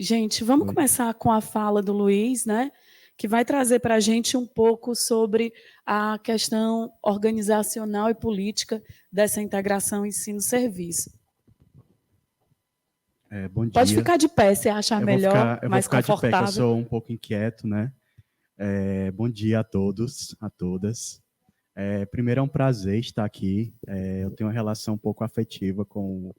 Gente, vamos Oi. começar com a fala do Luiz, né? Que vai trazer para a gente um pouco sobre a questão organizacional e política dessa integração ensino-serviço. Bom Pode dia. ficar de pé, se achar melhor, Eu vou mais ficar de pé, que eu confortável. sou um pouco inquieto, né? Bom dia a todos, a todas. Primeiro é um prazer estar aqui. Eu tenho uma relação um pouco afetiva com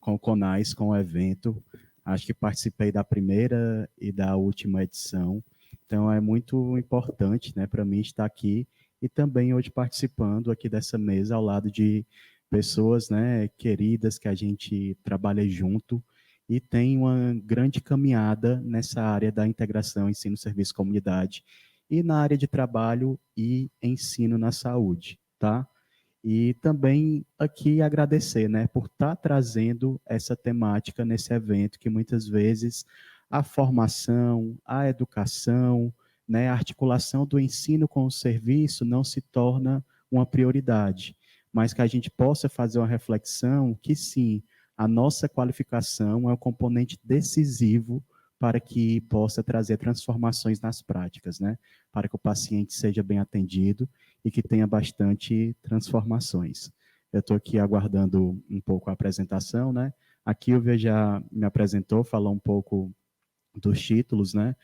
o CONAS, com o evento. Acho que participei da primeira e da última edição. Então é muito importante, né, para mim estar aqui e também hoje participando aqui dessa mesa ao lado de pessoas, né, queridas que a gente trabalha junto e tem uma grande caminhada nessa área da integração ensino, serviço, comunidade e na área de trabalho e ensino na saúde, tá? E também aqui agradecer, né, por estar trazendo essa temática nesse evento, que muitas vezes a formação, a educação, né, a articulação do ensino com o serviço não se torna uma prioridade, mas que a gente possa fazer uma reflexão que sim, a nossa qualificação é um componente decisivo para que possa trazer transformações nas práticas, né? Para que o paciente seja bem atendido e que tenha bastante transformações. Eu estou aqui aguardando um pouco a apresentação, né? A Kilvia já me apresentou, falou um pouco dos títulos, né?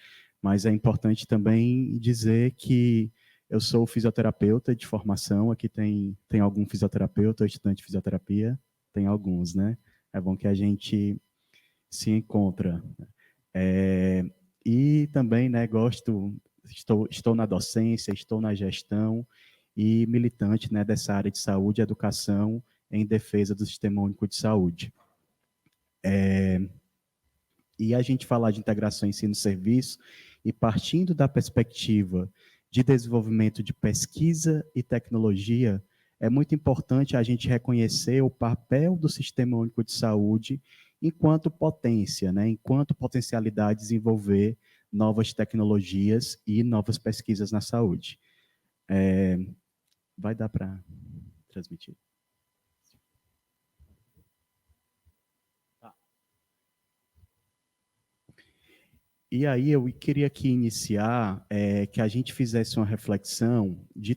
Mas é importante também dizer que eu sou fisioterapeuta de formação, aqui tem algum fisioterapeuta, estudante de fisioterapia? Tem alguns, né? É bom que a gente se encontra. É, e também, né, estou na docência, estou na gestão e militante, né, dessa área de saúde e educação em defesa do Sistema Único de Saúde. E a gente falar de integração ensino-serviço e partindo da perspectiva de desenvolvimento de pesquisa e tecnologia, é muito importante a gente reconhecer o papel do Sistema Único de Saúde enquanto potência, né, enquanto potencialidade de desenvolver novas tecnologias e novas pesquisas na saúde. Vai dar para transmitir? E aí eu queria aqui iniciar que a gente fizesse uma reflexão de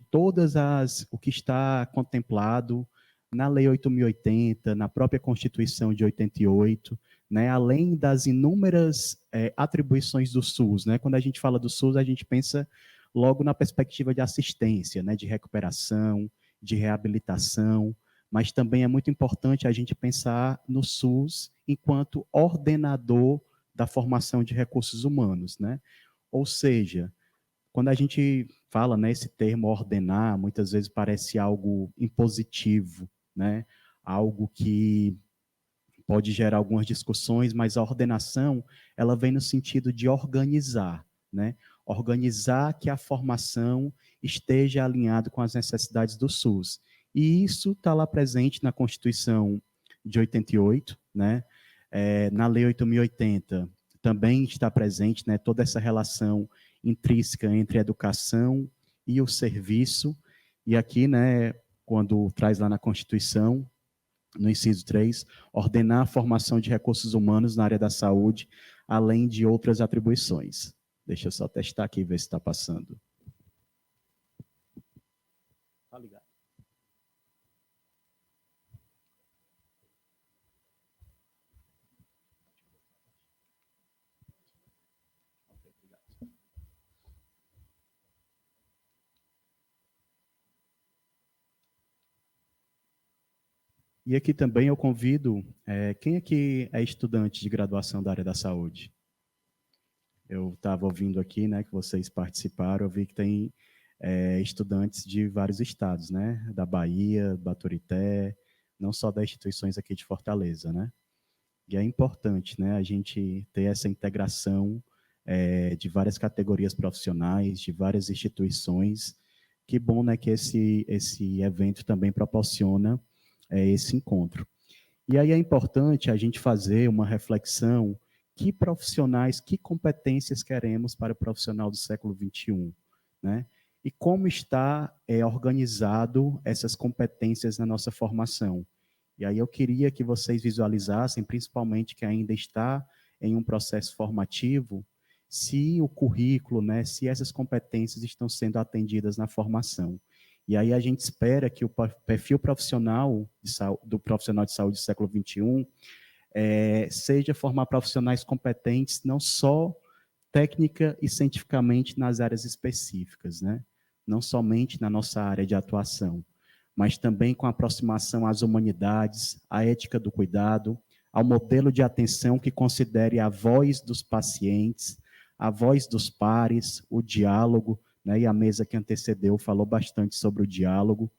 o que está contemplado na Lei 8.080, na própria Constituição de 88, né, além das inúmeras atribuições do SUS. Né? Quando a gente fala do SUS, a gente pensa logo na perspectiva de assistência, né, de recuperação, de reabilitação, mas também é muito importante a gente pensar no SUS enquanto ordenador da formação de recursos humanos, né? Ou seja, quando a gente fala nesse termo ordenar, muitas vezes parece algo impositivo, né? Algo que pode gerar algumas discussões, mas a ordenação, ela vem no sentido de organizar, né? Organizar que a formação esteja alinhado com as necessidades do SUS. E isso está lá presente na Constituição de 88, né? Na Lei 8.080 também está presente, né, toda essa relação intrínseca entre a educação e o serviço. E aqui, né, quando traz lá na Constituição, no inciso 3, ordenar a formação de recursos humanos na área da saúde, além de outras atribuições. Deixa eu só testar aqui e ver se está passando. Está ligado. E aqui também eu convido, quem aqui é estudante de graduação da área da saúde? Eu estava ouvindo aqui, né, que vocês participaram, eu vi que tem estudantes de vários estados, né, da Bahia, Baturité, não só das instituições aqui de Fortaleza, né? E é importante, né, a gente ter essa integração de várias categorias profissionais, de várias instituições. Que bom, né, que esse evento também proporciona esse encontro. E aí é importante a gente fazer uma reflexão: que profissionais, que competências queremos para o profissional do século XXI, né? E como está organizado essas competências na nossa formação. E aí eu queria que vocês visualizassem, principalmente que ainda está em um processo formativo se o currículo, né, se essas competências estão sendo atendidas na formação. E aí a gente espera que o perfil profissional do profissional de saúde do século XXI seja formar profissionais competentes não só técnica e cientificamente nas áreas específicas, né? Não somente na nossa área de atuação, mas também com aproximação às humanidades, à ética do cuidado, ao modelo de atenção que considere a voz dos pacientes, a voz dos pares, o diálogo, né? E a mesa que antecedeu falou bastante sobre o diálogo,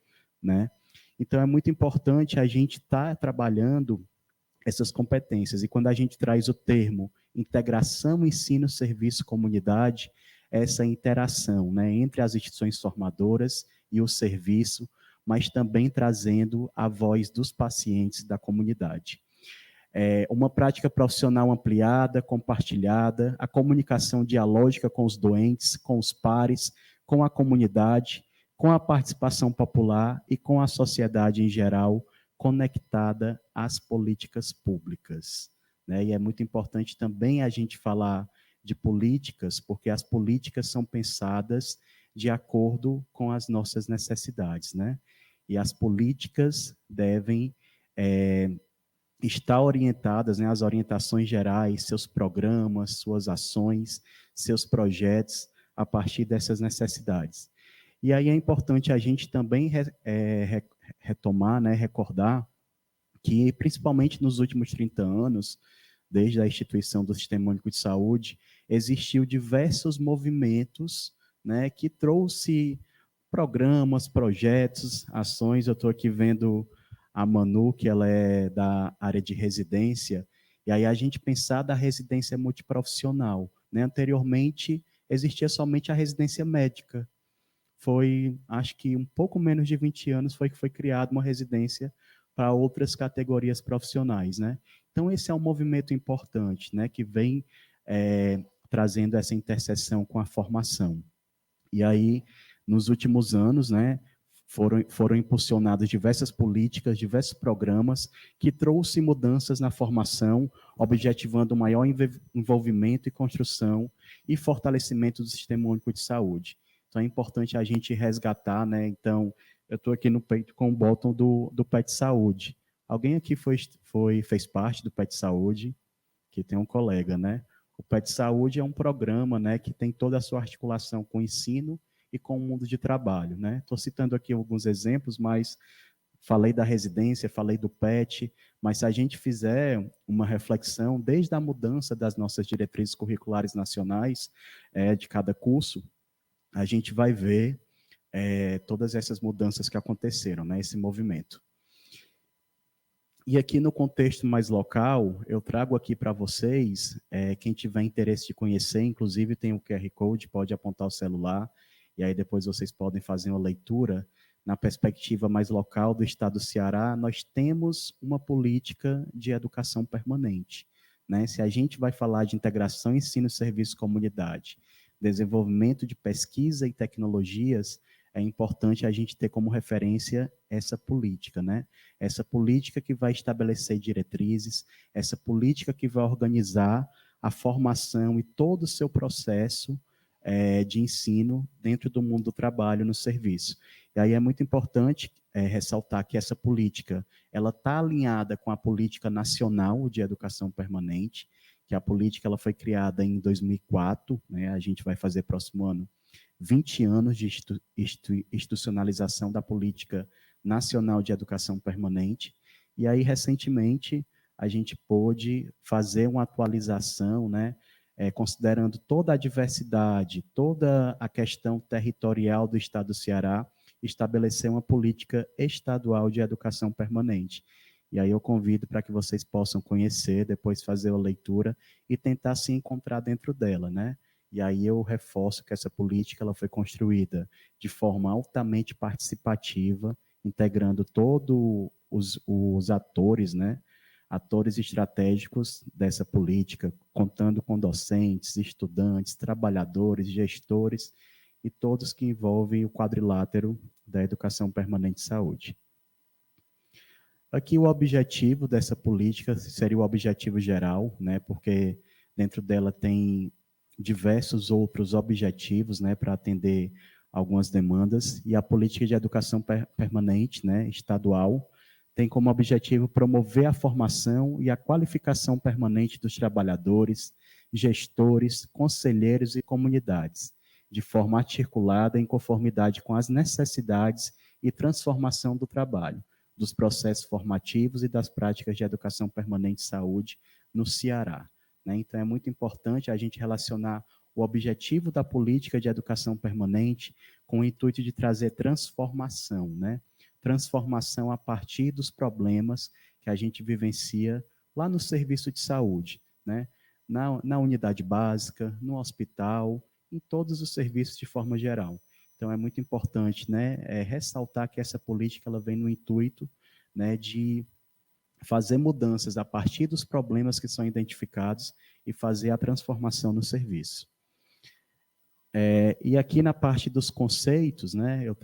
né? Então é muito importante a gente estar trabalhando essas competências. E quando a gente traz o termo integração, ensino, serviço, comunidade, essa interação, né, entre as instituições formadoras e o serviço, mas também trazendo a voz dos pacientes da comunidade. Uma prática profissional ampliada, compartilhada, a comunicação dialógica com os doentes, com os pares, com a comunidade, com a participação popular e com a sociedade em geral, conectada às políticas públicas, né? E é muito importante também a gente falar de políticas, porque as políticas são pensadas de acordo com as nossas necessidades, né? E as políticas devem estar orientadas, né, as orientações gerais, seus programas, suas ações, seus projetos, a partir dessas necessidades. E aí é importante a gente também retomar, né, recordar que, principalmente nos últimos 30 anos, desde a instituição do Sistema Único de Saúde, existiu diversos movimentos, né, que trouxe programas, projetos, ações. Eu estou aqui vendo a Manu, que ela é da área de residência, e aí a gente pensar da residência multiprofissional, né? Anteriormente, existia somente a residência médica. Foi, acho que um pouco menos de 20 anos foi que foi criada uma residência para outras categorias profissionais, né? Então, esse é um movimento importante, né, que vem trazendo essa interseção com a formação. E aí, nos últimos anos, né, foram impulsionadas diversas políticas, diversos programas que trouxeram mudanças na formação, objetivando um maior envolvimento e construção e fortalecimento do Sistema Único de Saúde. Então, é importante a gente resgatar, né? Então, eu estou aqui no peito com o botão do PET Saúde. Alguém aqui fez parte do PET Saúde? Que tem um colega, né? O PET Saúde é um programa, né, que tem toda a sua articulação com o ensino e com o mundo de trabalho, né? Estou citando aqui alguns exemplos, mas falei da residência, falei do PET, mas se a gente fizer uma reflexão desde a mudança das nossas diretrizes curriculares nacionais de cada curso, a gente vai ver todas essas mudanças que aconteceram, né? Esse movimento. E aqui no contexto mais local, eu trago aqui para vocês, quem tiver interesse de conhecer, inclusive tem o QR Code, pode apontar o celular, e aí depois vocês podem fazer uma leitura. Na perspectiva mais local do estado do Ceará, nós temos uma política de educação permanente, né? Se a gente vai falar de integração, ensino, serviço, comunidade, desenvolvimento de pesquisa e tecnologias, é importante a gente ter como referência essa política, né? Essa política que vai estabelecer diretrizes, essa política que vai organizar a formação e todo o seu processo de ensino dentro do mundo do trabalho no serviço. E aí é muito importante ressaltar que essa política ela está alinhada com a política nacional de educação permanente, que a política ela foi criada em 2004, né? A gente vai fazer próximo ano 20 anos de institucionalização da política nacional de educação permanente, e aí, recentemente, a gente pôde fazer uma atualização, né, considerando toda a diversidade, toda a questão territorial do estado do Ceará, estabelecer uma política estadual de educação permanente. E aí eu convido para que vocês possam conhecer, depois fazer a leitura e tentar se encontrar dentro dela, né? E aí eu reforço que essa política ela foi construída de forma altamente participativa, integrando todos os atores, né? Atores estratégicos dessa política, contando com docentes, estudantes, trabalhadores, gestores e todos que envolvem o quadrilátero da educação permanente de saúde. Aqui o objetivo dessa política seria o objetivo geral, né? Porque Dentro dela tem diversos outros objetivos, né, para atender algumas demandas, e a política de educação permanente, né, estadual, tem como objetivo promover a formação e a qualificação permanente dos trabalhadores, gestores, conselheiros e comunidades, de forma articulada em conformidade com as necessidades e transformação do trabalho, dos processos formativos e das práticas de educação permanente e saúde no Ceará. Né? Então, é muito importante a gente relacionar o objetivo da política de educação permanente com o intuito de trazer transformação, né? Transformação a partir dos problemas que a gente vivencia lá no serviço de saúde, né? Na unidade básica, no hospital, em todos os serviços de forma geral. Então, é muito importante, né, ressaltar que essa política ela vem no intuito, né, de fazer mudanças a partir dos problemas que são identificados e fazer a transformação no serviço. E aqui na parte dos conceitos, né, eu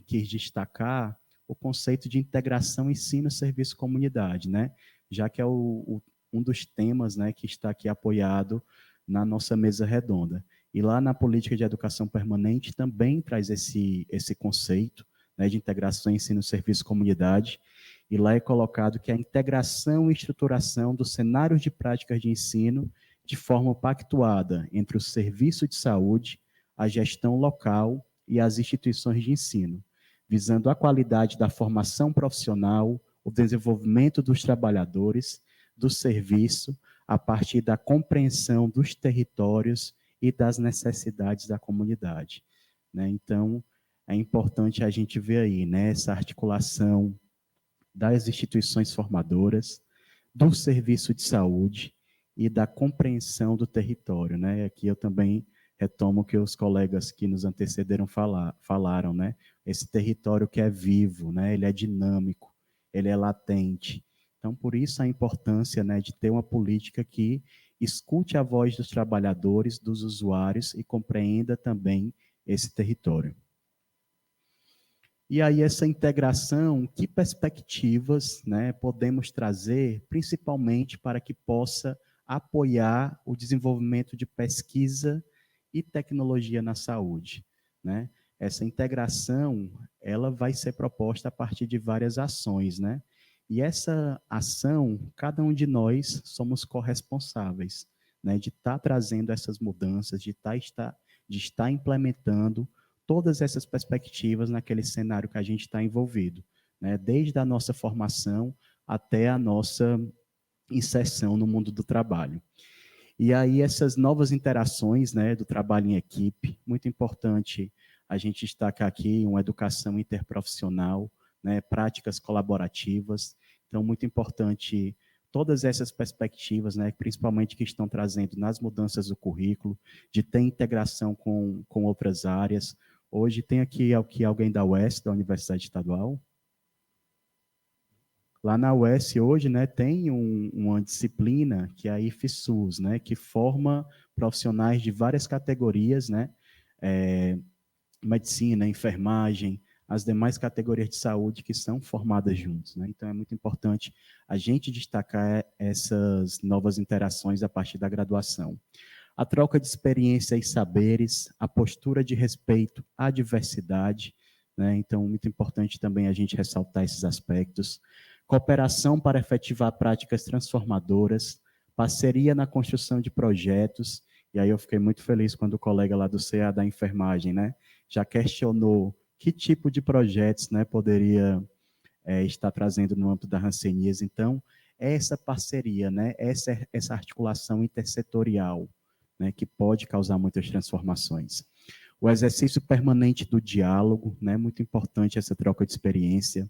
quis destacar o conceito de integração ensino-serviço-comunidade, né, já que é um dos temas, né, que está aqui apoiado na nossa mesa redonda. E lá na política de educação permanente também traz esse conceito, né, de integração ensino-serviço-comunidade, e lá é colocado que a integração e estruturação dos cenários de práticas de ensino de forma pactuada entre o serviço de saúde, a gestão local e as instituições de ensino, visando a qualidade da formação profissional, o desenvolvimento dos trabalhadores, do serviço, a partir da compreensão dos territórios e das necessidades da comunidade. Né? Então, é importante a gente ver aí, né, essa articulação das instituições formadoras, do serviço de saúde e da compreensão do território, né? Aqui eu também retomo o que os colegas que nos antecederam falaram, né? Esse território que é vivo, né? Ele é dinâmico, ele é latente. Então, por isso a importância, né, de ter uma política que escute a voz dos trabalhadores, dos usuários e compreenda também esse território. E aí, essa integração, que perspectivas, né, podemos trazer, principalmente para que possa apoiar o desenvolvimento de pesquisa e tecnologia na saúde, né? Essa integração, ela vai ser proposta a partir de várias ações, né? E essa ação, cada um de nós somos corresponsáveis, né, de estar trazendo essas mudanças, de estar implementando todas essas perspectivas naquele cenário que a gente está envolvido, né? Desde a nossa formação até a nossa inserção no mundo do trabalho. E aí essas novas interações, né, do trabalho em equipe, muito importante a gente destacar aqui uma educação interprofissional, né, práticas colaborativas. Então, muito importante todas essas perspectivas, né, principalmente que estão trazendo nas mudanças do currículo, de ter integração com outras áreas. Hoje tem aqui alguém da UES, da Universidade Estadual. Lá na UES hoje, né, tem uma disciplina que é a IFSUS, né, que forma profissionais de várias categorias, né, medicina, enfermagem, as demais categorias de saúde que são formadas juntos, né? Então é muito importante a gente destacar essas novas interações a partir da graduação. A troca de experiência e saberes, a postura de respeito à diversidade, né? Então, muito importante também a gente ressaltar esses aspectos. Cooperação para efetivar práticas transformadoras, parceria na construção de projetos, e aí eu fiquei muito feliz quando o colega lá do CA da enfermagem, né, já questionou que tipo de projetos, né, poderia estar trazendo no âmbito da hanseníase. Então, essa parceria, né, essa articulação intersetorial, né, que pode causar muitas transformações. O exercício permanente do diálogo, né, muito importante essa troca de experiência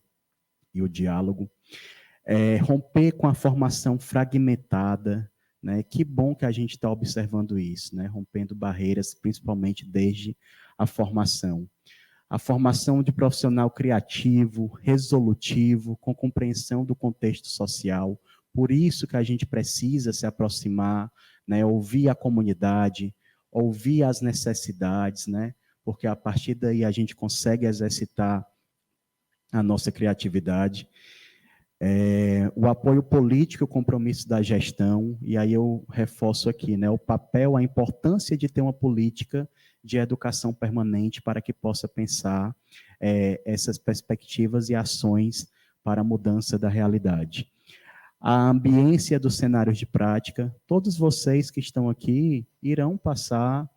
e o diálogo. Romper com a formação fragmentada, né, que bom que a gente está observando isso, né, rompendo barreiras, principalmente desde a formação. A formação de profissional criativo, resolutivo, com compreensão do contexto social. Por isso que a gente precisa se aproximar, né, ouvir a comunidade, ouvir as necessidades, né, porque a partir daí a gente consegue exercitar a nossa criatividade. O apoio político e o compromisso da gestão, e aí eu reforço aqui, né, o papel, a importância de ter uma política de educação permanente para que possa pensar essas perspectivas e ações para a mudança da realidade. A ambiência dos cenários de prática, todos vocês que estão aqui irão passar,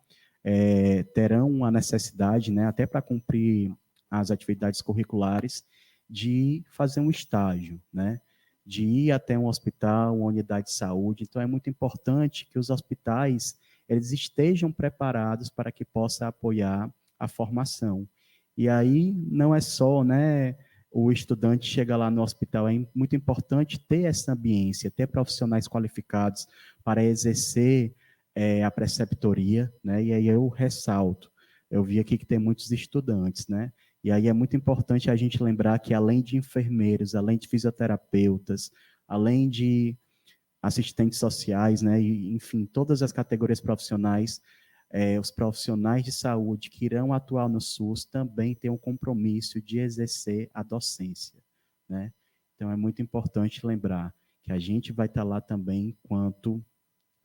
terão a necessidade, né, até para cumprir as atividades curriculares, de fazer um estágio, né, de ir até um hospital, uma unidade de saúde. Então, é muito importante que os hospitais eles estejam preparados para que possa apoiar a formação. E aí, não é só, né, o estudante chega lá no hospital, é muito importante ter essa ambiência, ter profissionais qualificados para exercer a preceptoria, né? E aí eu ressalto, eu vi aqui que tem muitos estudantes, né? E aí é muito importante a gente lembrar que além de enfermeiros, além de fisioterapeutas, além de assistentes sociais, né? E, enfim, todas as categorias profissionais, os profissionais de saúde que irão atuar no SUS também têm um compromisso de exercer a docência, né? Então, é muito importante lembrar que a gente vai estar lá também enquanto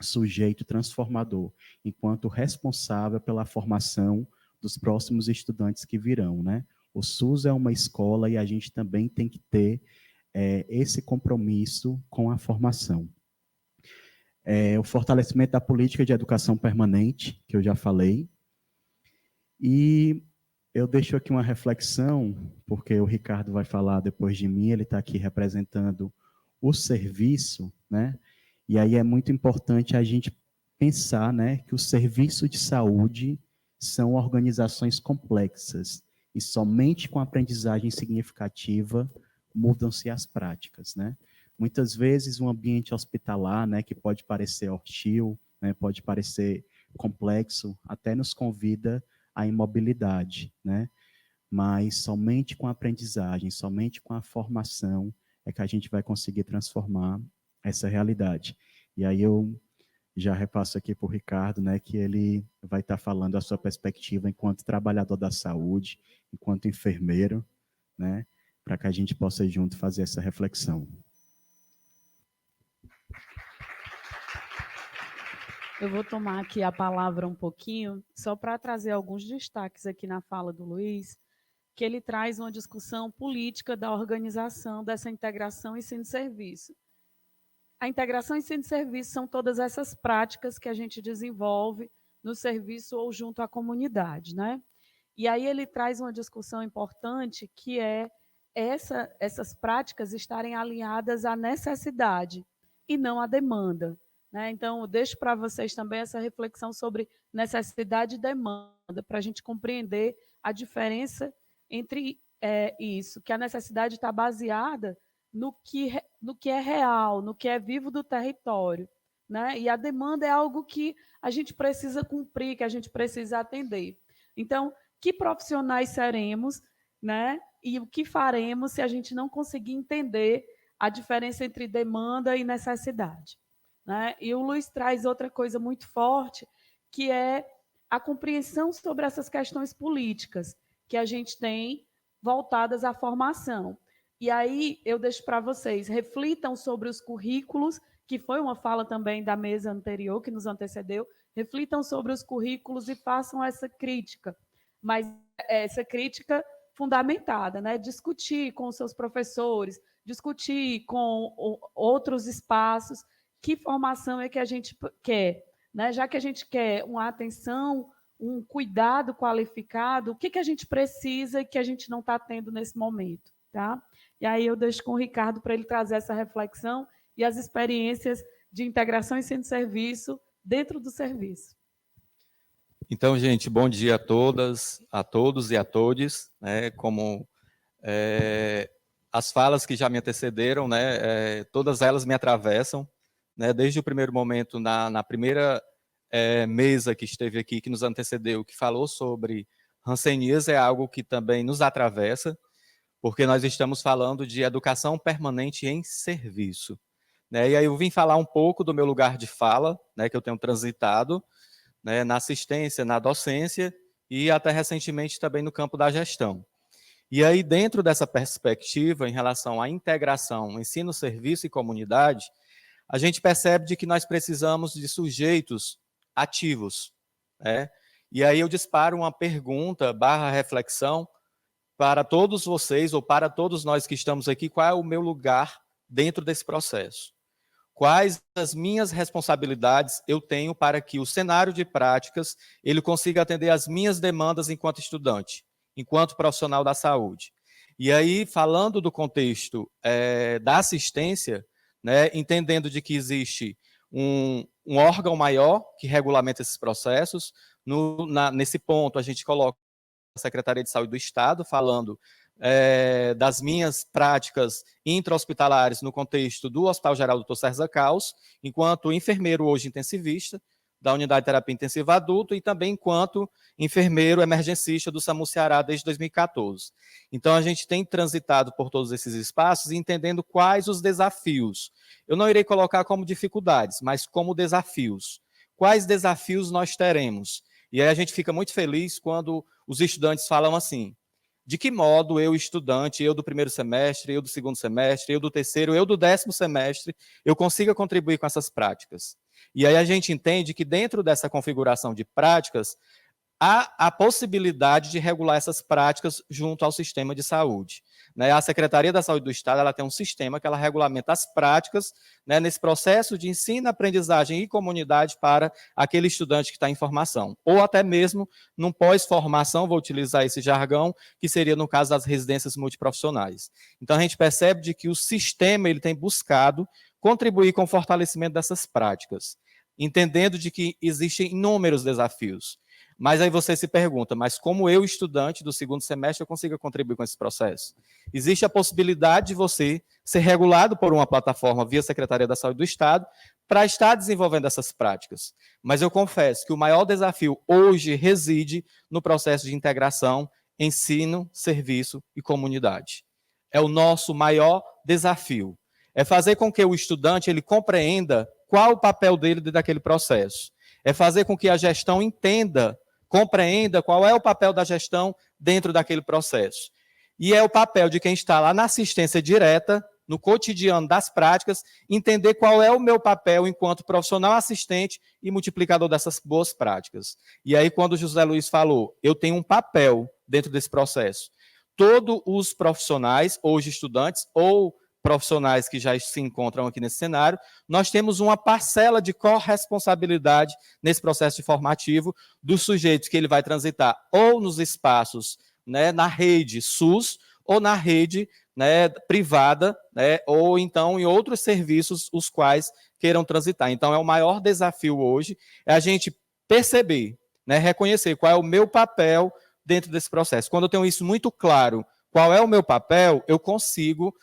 sujeito transformador, enquanto responsável pela formação dos próximos estudantes que virão, né? O SUS é uma escola e a gente também tem que ter esse compromisso com a formação. O fortalecimento da política de educação permanente, que eu já falei. E eu deixo aqui uma reflexão, porque o Ricardo vai falar depois de mim, ele está aqui representando o serviço, né? E aí é muito importante a gente pensar, né, que o serviço de saúde são organizações complexas e somente com aprendizagem significativa mudam-se as práticas, né? Muitas vezes um ambiente hospitalar, né, que pode parecer hostil, né, pode parecer complexo, até nos convida à imobilidade, né? Mas somente com a aprendizagem, somente com a formação é que a gente vai conseguir transformar essa realidade. E aí eu já repasso aqui para o Ricardo, né, que ele vai estar falando a sua perspectiva enquanto trabalhador da saúde, enquanto enfermeiro, né, para que a gente possa junto fazer essa reflexão. Eu vou tomar aqui a palavra um pouquinho, só para trazer alguns destaques aqui na fala do Luiz, que ele traz uma discussão política da organização dessa integração ensino-serviço. A integração ensino-serviço são todas essas práticas que a gente desenvolve no serviço ou junto à comunidade, né? E aí ele traz uma discussão importante que é essas práticas estarem alinhadas à necessidade e não à demanda. Né? Então, eu deixo para vocês também essa reflexão sobre necessidade e demanda, para a gente compreender a diferença entre isso, que a necessidade está baseada no que é real, no que é vivo do território. Né? E a demanda é algo que a gente precisa cumprir, que a gente precisa atender. Então, que profissionais seremos, né? E o que faremos se a gente não conseguir entender a diferença entre demanda e necessidade. Né? E o Luiz traz outra coisa muito forte, que é a compreensão sobre essas questões políticas que a gente tem voltadas à formação. E aí eu deixo para vocês, reflitam sobre os currículos, que foi uma fala também da mesa anterior, que nos antecedeu, reflitam sobre os currículos e façam essa crítica, mas essa crítica fundamentada, né? Discutir com os seus professores, discutir com outros espaços, que formação é que a gente quer, né? Já que a gente quer uma atenção, um cuidado qualificado, o que a gente precisa e que a gente não está tendo nesse momento, tá? E aí eu deixo com o Ricardo para ele trazer essa reflexão e as experiências de integração e serviço dentro do serviço. Então, gente, bom dia a todas, a todos e a todes, né? Como as falas que já me antecederam, né? Todas elas me atravessam, né? Desde o primeiro momento, na primeira mesa que esteve aqui, que nos antecedeu, que falou sobre hanseníase, é algo que também nos atravessa, porque nós estamos falando de educação permanente em serviço, né? E aí eu vim falar um pouco do meu lugar de fala, né? Que eu tenho transitado, né, na assistência, na docência e até recentemente também no campo da gestão. E aí, dentro dessa perspectiva, em relação à integração, ensino, serviço e comunidade, a gente percebe de que nós precisamos de sujeitos ativos, né? E aí eu disparo uma pergunta / reflexão para todos vocês, ou para todos nós que estamos aqui, qual é o meu lugar dentro desse processo? Quais as minhas responsabilidades eu tenho para que o cenário de práticas ele consiga atender às minhas demandas enquanto estudante, enquanto profissional da saúde? E aí, falando do contexto da assistência, né, entendendo de que existe um órgão maior que regulamenta esses processos, nesse ponto a gente coloca a Secretaria de Saúde do Estado, falando das minhas práticas intra-hospitalares no contexto do Hospital Geral Dr. César Caos, enquanto enfermeiro hoje intensivista da Unidade de Terapia Intensiva Adulto e também enquanto enfermeiro emergencista do SAMU Ceará desde 2014. Então, a gente tem transitado por todos esses espaços e entendendo quais os desafios. Eu não irei colocar como dificuldades, mas como desafios. Quais desafios nós teremos? E aí a gente fica muito feliz quando os estudantes falam assim: de que modo eu, estudante, eu do primeiro semestre, eu do segundo semestre, eu do terceiro, eu do 10º semestre, eu consiga contribuir com essas práticas? E aí a gente entende que dentro dessa configuração de práticas, há a possibilidade de regular essas práticas junto ao sistema de saúde. Né? A Secretaria da Saúde do Estado ela tem um sistema que ela regulamenta as práticas, né, nesse processo de ensino, aprendizagem e comunidade para aquele estudante que está em formação. Ou até mesmo num pós-formação, vou utilizar esse jargão, que seria no caso das residências multiprofissionais. Então a gente percebe de que o sistema ele tem buscado contribuir com o fortalecimento dessas práticas, entendendo de que existem inúmeros desafios. Mas aí você se pergunta, mas como eu, estudante do segundo semestre, eu consigo contribuir com esse processo? Existe a possibilidade de você ser regulado por uma plataforma via Secretaria da Saúde do Estado para estar desenvolvendo essas práticas. Mas eu confesso que o maior desafio hoje reside no processo de integração, ensino, serviço e comunidade. É o nosso maior desafio. É fazer com que o estudante ele compreenda qual o papel dele dentro daquele processo. É fazer com que a gestão entenda, compreenda qual é o papel da gestão dentro daquele processo. E é o papel de quem está lá na assistência direta, no cotidiano das práticas, entender qual é o meu papel enquanto profissional assistente e multiplicador dessas boas práticas. E aí, quando o José Luiz falou, eu tenho um papel dentro desse processo. Todos os profissionais, hoje estudantes, ou profissionais que já se encontram aqui nesse cenário, nós temos uma parcela de corresponsabilidade nesse processo formativo do sujeito que ele vai transitar ou nos espaços, né, na rede SUS ou na rede, né, privada, né, ou então em outros serviços os quais queiram transitar. Então, é o maior desafio hoje, é a gente perceber, né, reconhecer qual é o meu papel dentro desse processo. Quando eu tenho isso muito claro, qual é o meu papel, eu consigo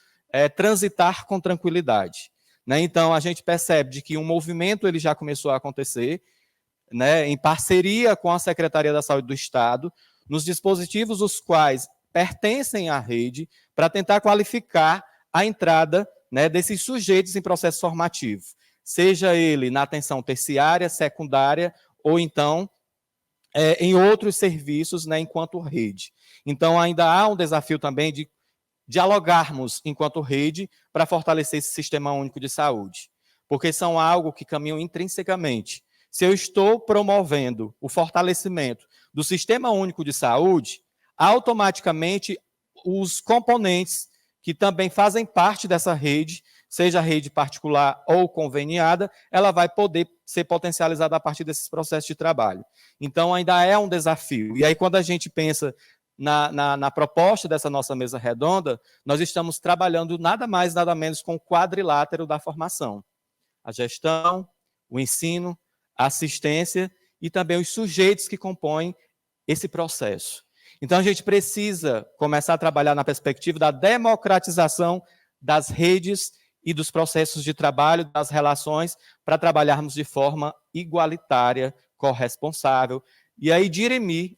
transitar com tranquilidade. Né? Então, a gente percebe de que um movimento ele já começou a acontecer, né, em parceria com a Secretaria da Saúde do Estado, nos dispositivos os quais pertencem à rede, para tentar qualificar a entrada, né, desses sujeitos em processo formativo, seja ele na atenção terciária, secundária, ou então em outros serviços, né, enquanto rede. Então, ainda há um desafio também de dialogarmos enquanto rede para fortalecer esse sistema único de saúde, porque são algo que caminham intrinsecamente. Se eu estou promovendo o fortalecimento do sistema único de saúde, automaticamente os componentes que também fazem parte dessa rede, seja rede particular ou conveniada, ela vai poder ser potencializada a partir desses processos de trabalho. Então, ainda é um desafio. E aí, quando a gente pensa na proposta dessa nossa mesa redonda, nós estamos trabalhando nada mais, nada menos com o quadrilátero da formação. A gestão, o ensino, a assistência e também os sujeitos que compõem esse processo. Então, a gente precisa começar a trabalhar na perspectiva da democratização das redes e dos processos de trabalho, das relações, para trabalharmos de forma igualitária, corresponsável, e aí dirimir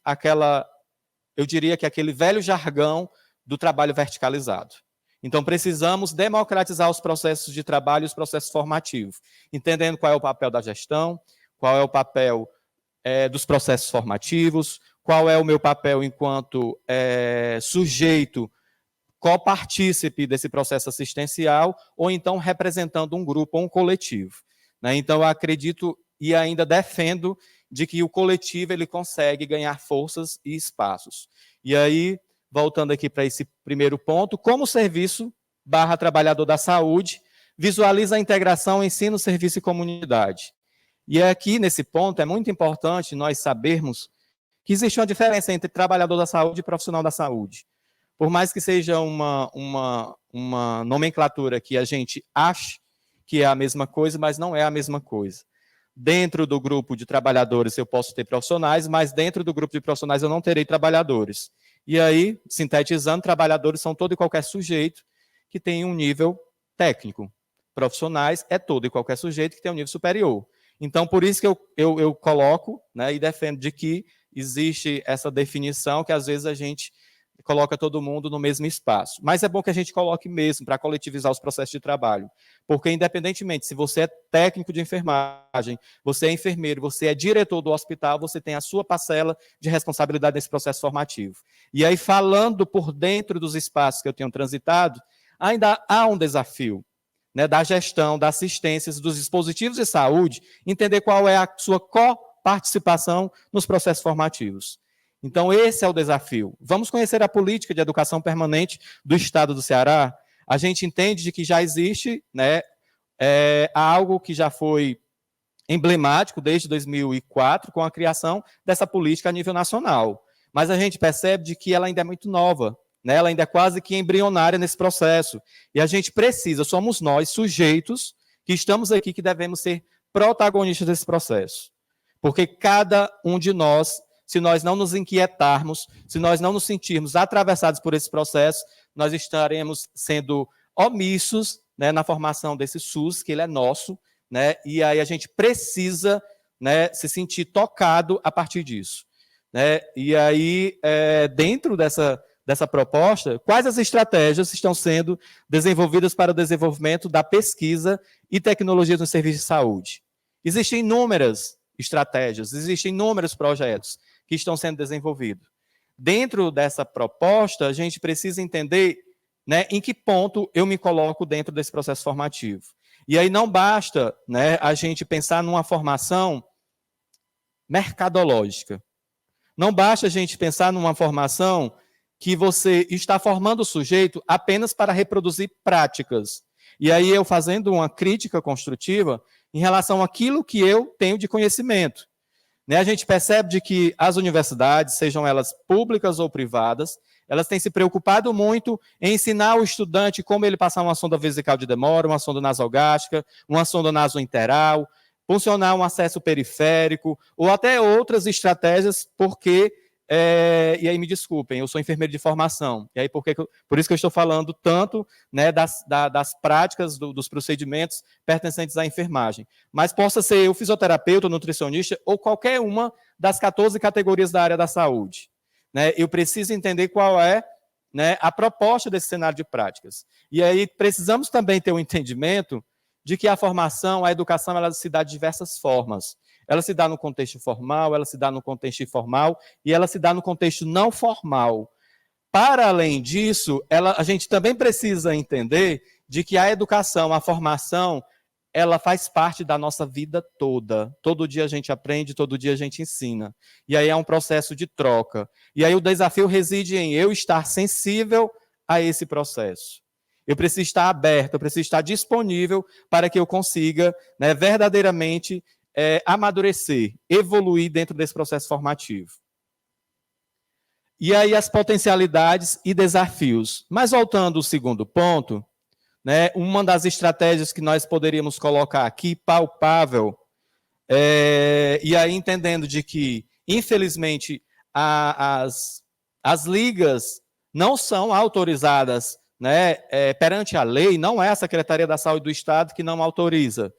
eu diria que aquele velho jargão do trabalho verticalizado. Então, precisamos democratizar os processos de trabalho e os processos formativos, entendendo qual é o papel da gestão, qual é o papel dos processos formativos, qual é o meu papel enquanto sujeito copartícipe desse processo assistencial, ou então representando um grupo ou um coletivo. Né? Então, eu acredito e ainda defendo de que o coletivo ele consegue ganhar forças e espaços. E aí, voltando aqui para esse primeiro ponto, como serviço / trabalhador da saúde, visualiza a integração ensino, serviço e comunidade. E aqui, nesse ponto, é muito importante nós sabermos que existe uma diferença entre trabalhador da saúde e profissional da saúde. Por mais que seja uma nomenclatura que a gente ache que é a mesma coisa, mas não é a mesma coisa. Dentro do grupo de trabalhadores eu posso ter profissionais, mas dentro do grupo de profissionais eu não terei trabalhadores. E aí, sintetizando, trabalhadores são todo e qualquer sujeito que tem um nível técnico. Profissionais é todo e qualquer sujeito que tem um nível superior. Então, por isso que eu coloco, né, e defendo de que existe essa definição que às vezes a gente coloca todo mundo no mesmo espaço. Mas é bom que a gente coloque mesmo para coletivizar os processos de trabalho. Porque, independentemente, se você é técnico de enfermagem, você é enfermeiro, você é diretor do hospital, você tem a sua parcela de responsabilidade nesse processo formativo. E aí, falando por dentro dos espaços que eu tenho transitado, ainda há um desafio, né, da gestão, da assistência, dos dispositivos de saúde, entender qual é a sua coparticipação nos processos formativos. Então, esse é o desafio. Vamos conhecer a política de educação permanente do Estado do Ceará. A gente entende de que já existe, né, algo que já foi emblemático desde 2004, com a criação dessa política a nível nacional. Mas a gente percebe de que ela ainda é muito nova, né, ela ainda é quase que embrionária nesse processo. E a gente precisa, somos nós, sujeitos, que estamos aqui, que devemos ser protagonistas desse processo. Porque cada um de nós, se nós não nos inquietarmos, se nós não nos sentirmos atravessados por esse processo, nós estaremos sendo omissos, né, na formação desse SUS, que ele é nosso, né, e aí a gente precisa, né, se sentir tocado a partir disso. Né, e aí, dentro dessa proposta, quais as estratégias estão sendo desenvolvidas para o desenvolvimento da pesquisa e tecnologias no serviço de saúde? Existem inúmeras estratégias, existem inúmeros projetos que estão sendo desenvolvidos. Dentro dessa proposta, a gente precisa entender, né, em que ponto eu me coloco dentro desse processo formativo. E aí não basta, né, a gente pensar numa formação mercadológica. Não basta a gente pensar numa formação que você está formando o sujeito apenas para reproduzir práticas. E aí eu fazendo uma crítica construtiva em relação àquilo que eu tenho de conhecimento. Né, a gente percebe de que as universidades, sejam elas públicas ou privadas, elas têm se preocupado muito em ensinar o estudante como ele passar uma sonda vesical de Demora, uma sonda nasogástrica, uma sonda nasointeral, funcionar um acesso periférico, ou até outras estratégias, porque, e aí me desculpem, eu sou enfermeiro de formação, e aí por isso que eu estou falando tanto, né, das práticas, dos procedimentos pertencentes à enfermagem. Mas possa ser eu fisioterapeuta, nutricionista, ou qualquer uma das 14 categorias da área da saúde. Né, eu preciso entender qual é, né, a proposta desse cenário de práticas. E aí precisamos também ter um entendimento de que a formação, a educação, ela se dá de diversas formas. Ela se dá no contexto formal, ela se dá no contexto informal e ela se dá no contexto não formal. Para além disso, a gente também precisa entender de que a educação, a formação, ela faz parte da nossa vida toda. Todo dia a gente aprende, todo dia a gente ensina. E aí é um processo de troca. E aí o desafio reside em eu estar sensível a esse processo. Eu preciso estar aberto, eu preciso estar disponível para que eu consiga, né, verdadeiramente amadurecer, evoluir dentro desse processo formativo. E aí as potencialidades e desafios. Mas voltando ao segundo ponto, né, uma das estratégias que nós poderíamos colocar aqui, palpável, e aí entendendo de que, infelizmente, as ligas não são autorizadas, né, perante a lei, não é a Secretaria da Saúde do Estado que não autoriza,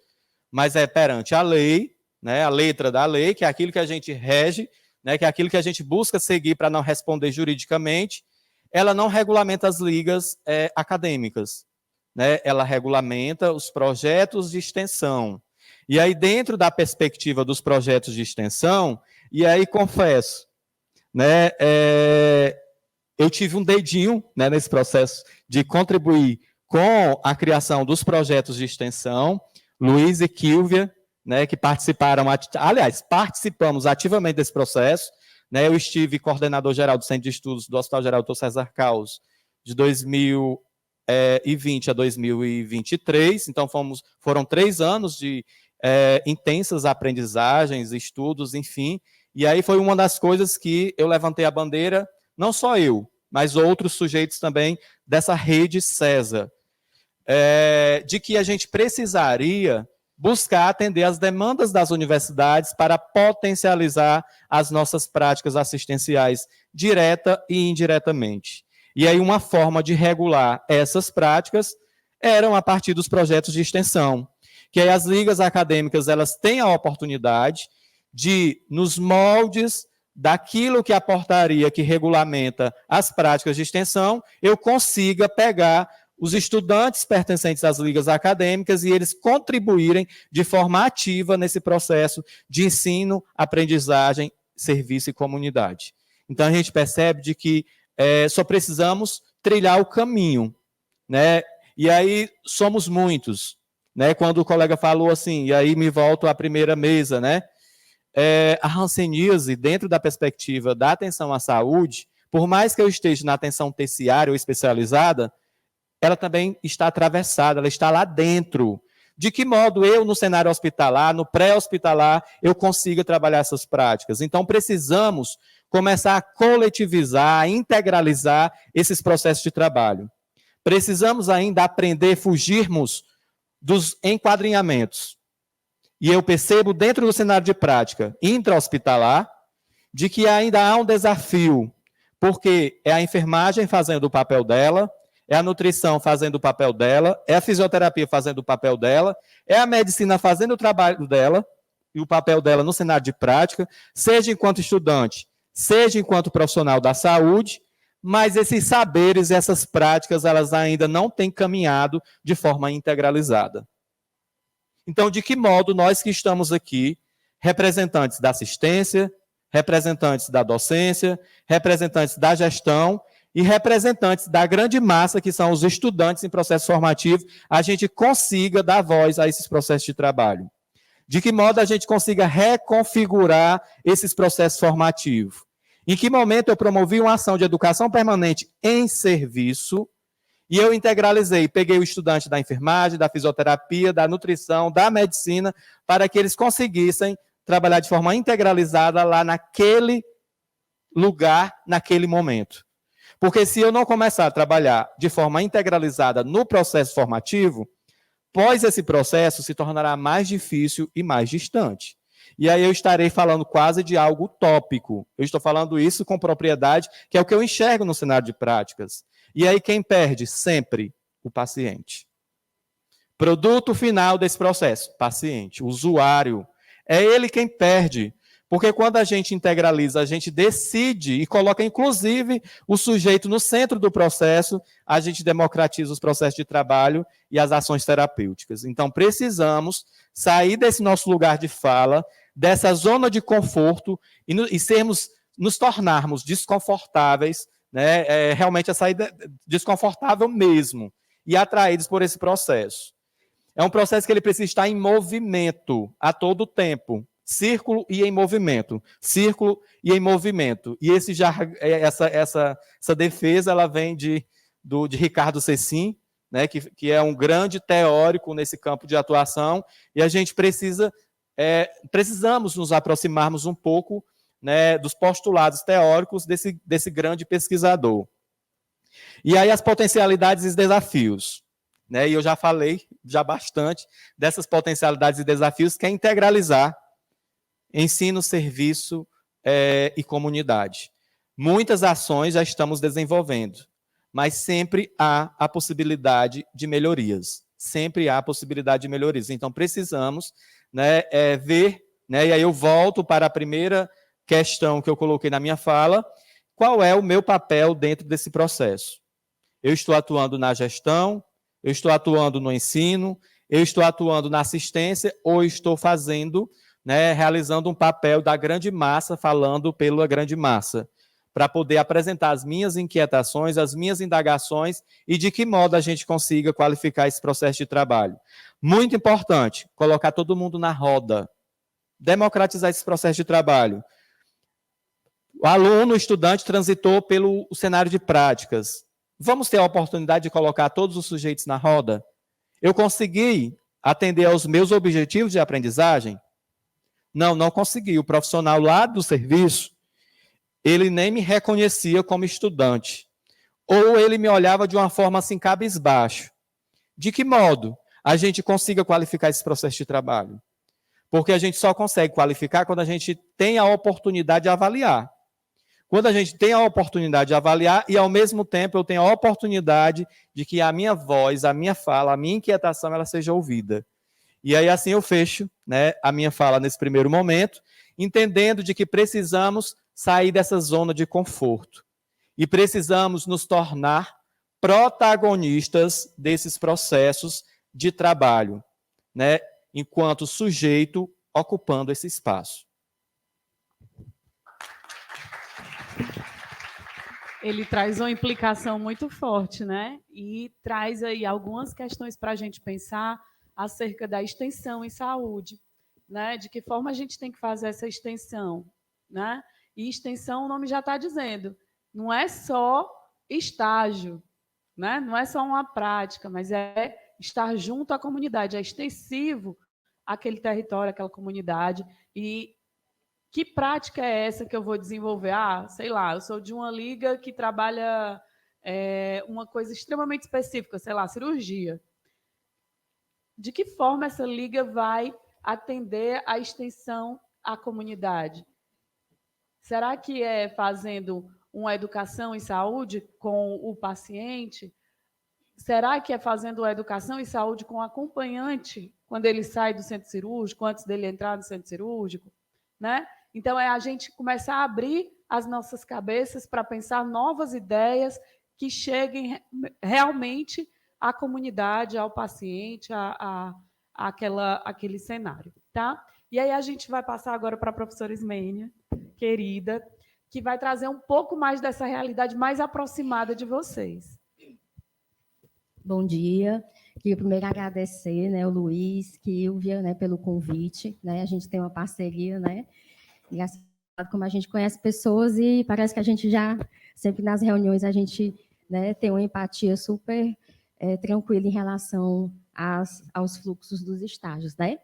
mas é perante a lei, né, a letra da lei, que é aquilo que a gente rege, né, que é aquilo que a gente busca seguir para não responder juridicamente, ela não regulamenta as ligas acadêmicas. Né, ela regulamenta os projetos de extensão. E aí, dentro da perspectiva dos projetos de extensão, e aí confesso, né, eu tive um dedinho, né, nesse processo de contribuir com a criação dos projetos de extensão, Luiz e Kílvia, né, que participaram, aliás, participamos ativamente desse processo, né, eu estive coordenador geral do Centro de Estudos do Hospital Geral Dr. César Caos de 2020 a 2023, então foram 3 anos de intensas aprendizagens, estudos, enfim, e aí foi uma das coisas que eu levantei a bandeira, não só eu, mas outros sujeitos também dessa rede César, de que a gente precisaria buscar atender as demandas das universidades para potencializar as nossas práticas assistenciais direta e indiretamente. E aí uma forma de regular essas práticas eram a partir dos projetos de extensão, que aí as ligas acadêmicas elas têm a oportunidade de, nos moldes daquilo que a portaria que regulamenta as práticas de extensão, eu consiga pegar os estudantes pertencentes às ligas acadêmicas e eles contribuírem de forma ativa nesse processo de ensino, aprendizagem, serviço e comunidade. Então, a gente percebe de que só precisamos trilhar o caminho, né? E aí, somos muitos, né? Quando o colega falou assim, e aí me volto à primeira mesa, né? A hanseníase, dentro da perspectiva da atenção à saúde, por mais que eu esteja na atenção terciária ou especializada, ela também está atravessada, ela está lá dentro. De que modo eu, no cenário hospitalar, no pré-hospitalar, eu consiga trabalhar essas práticas? Então, precisamos começar a coletivizar, a integralizar esses processos de trabalho. Precisamos ainda aprender a fugirmos dos enquadrinhamentos. E eu percebo, dentro do cenário de prática intra-hospitalar, de que ainda há um desafio, porque é a enfermagem fazendo o papel dela, é a nutrição fazendo o papel dela, é a fisioterapia fazendo o papel dela, é a medicina fazendo o trabalho dela e o papel dela no cenário de prática, seja enquanto estudante, seja enquanto profissional da saúde, mas esses saberes, essas práticas, elas ainda não têm caminhado de forma integralizada. Então, de que modo nós que estamos aqui, representantes da assistência, representantes da docência, representantes da gestão e representantes da grande massa, que são os estudantes em processo formativo, a gente consiga dar voz a esses processos de trabalho? De que modo a gente consiga reconfigurar esses processos formativos? Em que momento eu promovi uma ação de educação permanente em serviço e eu integralizei, peguei o estudante da enfermagem, da fisioterapia, da nutrição, da medicina, para que eles conseguissem trabalhar de forma integralizada lá naquele lugar, naquele momento. Porque se eu não começar a trabalhar de forma integralizada no processo formativo, pós esse processo se tornará mais difícil e mais distante. E aí eu estarei falando quase de algo utópico. Eu estou falando isso com propriedade, que é o que eu enxergo no cenário de práticas. E aí quem perde? Sempre o paciente. Produto final desse processo, paciente, usuário. É ele quem perde. Porque quando a gente integraliza, a gente decide e coloca, inclusive, o sujeito no centro do processo, a gente democratiza os processos de trabalho e as ações terapêuticas. Então, precisamos sair desse nosso lugar de fala, dessa zona de conforto e nos tornarmos desconfortáveis, né, realmente a saída desconfortável mesmo, e atraídos por esse processo. É um processo que ele precisa estar em movimento a todo tempo. Círculo e em movimento, círculo e em movimento. E essa defesa ela vem de Ricardo Cecim, né, que é um grande teórico nesse campo de atuação, e a gente precisamos nos aproximarmos um pouco, né, dos postulados teóricos desse grande pesquisador. E aí as potencialidades e os desafios. Né, e eu já falei bastante dessas potencialidades e desafios, que é integralizar ensino, serviço e comunidade. Muitas ações já estamos desenvolvendo, mas sempre há a possibilidade de melhorias. Sempre há a possibilidade de melhorias. Então, precisamos, né, ver, né, e aí eu volto para a primeira questão que eu coloquei na minha fala, qual é o meu papel dentro desse processo? Eu estou atuando na gestão, eu estou atuando no ensino, eu estou atuando na assistência, ou estou fazendo né, realizando um papel da grande massa, falando pela grande massa, para poder apresentar as minhas inquietações, as minhas indagações e de que modo a gente consiga qualificar esse processo de trabalho. Muito importante, colocar todo mundo na roda, democratizar esse processo de trabalho. O aluno, o estudante, transitou pelo cenário de práticas. Vamos ter a oportunidade de colocar todos os sujeitos na roda? Eu consegui atender aos meus objetivos de aprendizagem? Não, não consegui. O profissional lá do serviço, ele nem me reconhecia como estudante. Ou ele me olhava de uma forma assim, cabisbaixo. De que modo a gente consiga qualificar esse processo de trabalho? Porque a gente só consegue qualificar quando a gente tem a oportunidade de avaliar. Quando a gente tem a oportunidade de avaliar e, ao mesmo tempo, eu tenho a oportunidade de que a minha voz, a minha fala, a minha inquietação, ela seja ouvida. E aí, assim, eu fecho, né, a minha fala nesse primeiro momento, entendendo de que precisamos sair dessa zona de conforto e precisamos nos tornar protagonistas desses processos de trabalho, né, enquanto sujeito ocupando esse espaço. Ele traz uma implicação muito forte, né? E traz aí algumas questões para a gente pensar acerca da extensão em saúde, né? De que forma a gente tem que fazer essa extensão, né? E extensão, o nome já está dizendo, não é só estágio, né? Não é só uma prática, mas é estar junto à comunidade, é extensivo àquele território, àquela comunidade. E que prática é essa que eu vou desenvolver? Ah, sei lá, eu sou de uma liga que trabalha uma coisa extremamente específica, sei lá, cirurgia. De que forma essa liga vai atender a extensão à comunidade? Será que é fazendo uma educação em saúde com o paciente? Será que é fazendo a educação em saúde com o acompanhante quando ele sai do centro cirúrgico, antes dele entrar no centro cirúrgico? Né? Então, é a gente começar a abrir as nossas cabeças para pensar novas ideias que cheguem realmente à comunidade, ao paciente, àquele cenário. Tá? E aí a gente vai passar agora para a professora Ismênia, querida, que vai trazer um pouco mais dessa realidade mais aproximada de vocês. Bom dia. Queria primeiro agradecer, né, o Luiz, Kilvia, né, pelo convite. Né? A gente tem uma parceria, né? Engraçado como a gente conhece pessoas e parece que a gente já, sempre nas reuniões, a gente, né, tem uma empatia super tranquila em relação aos fluxos dos estágios, né?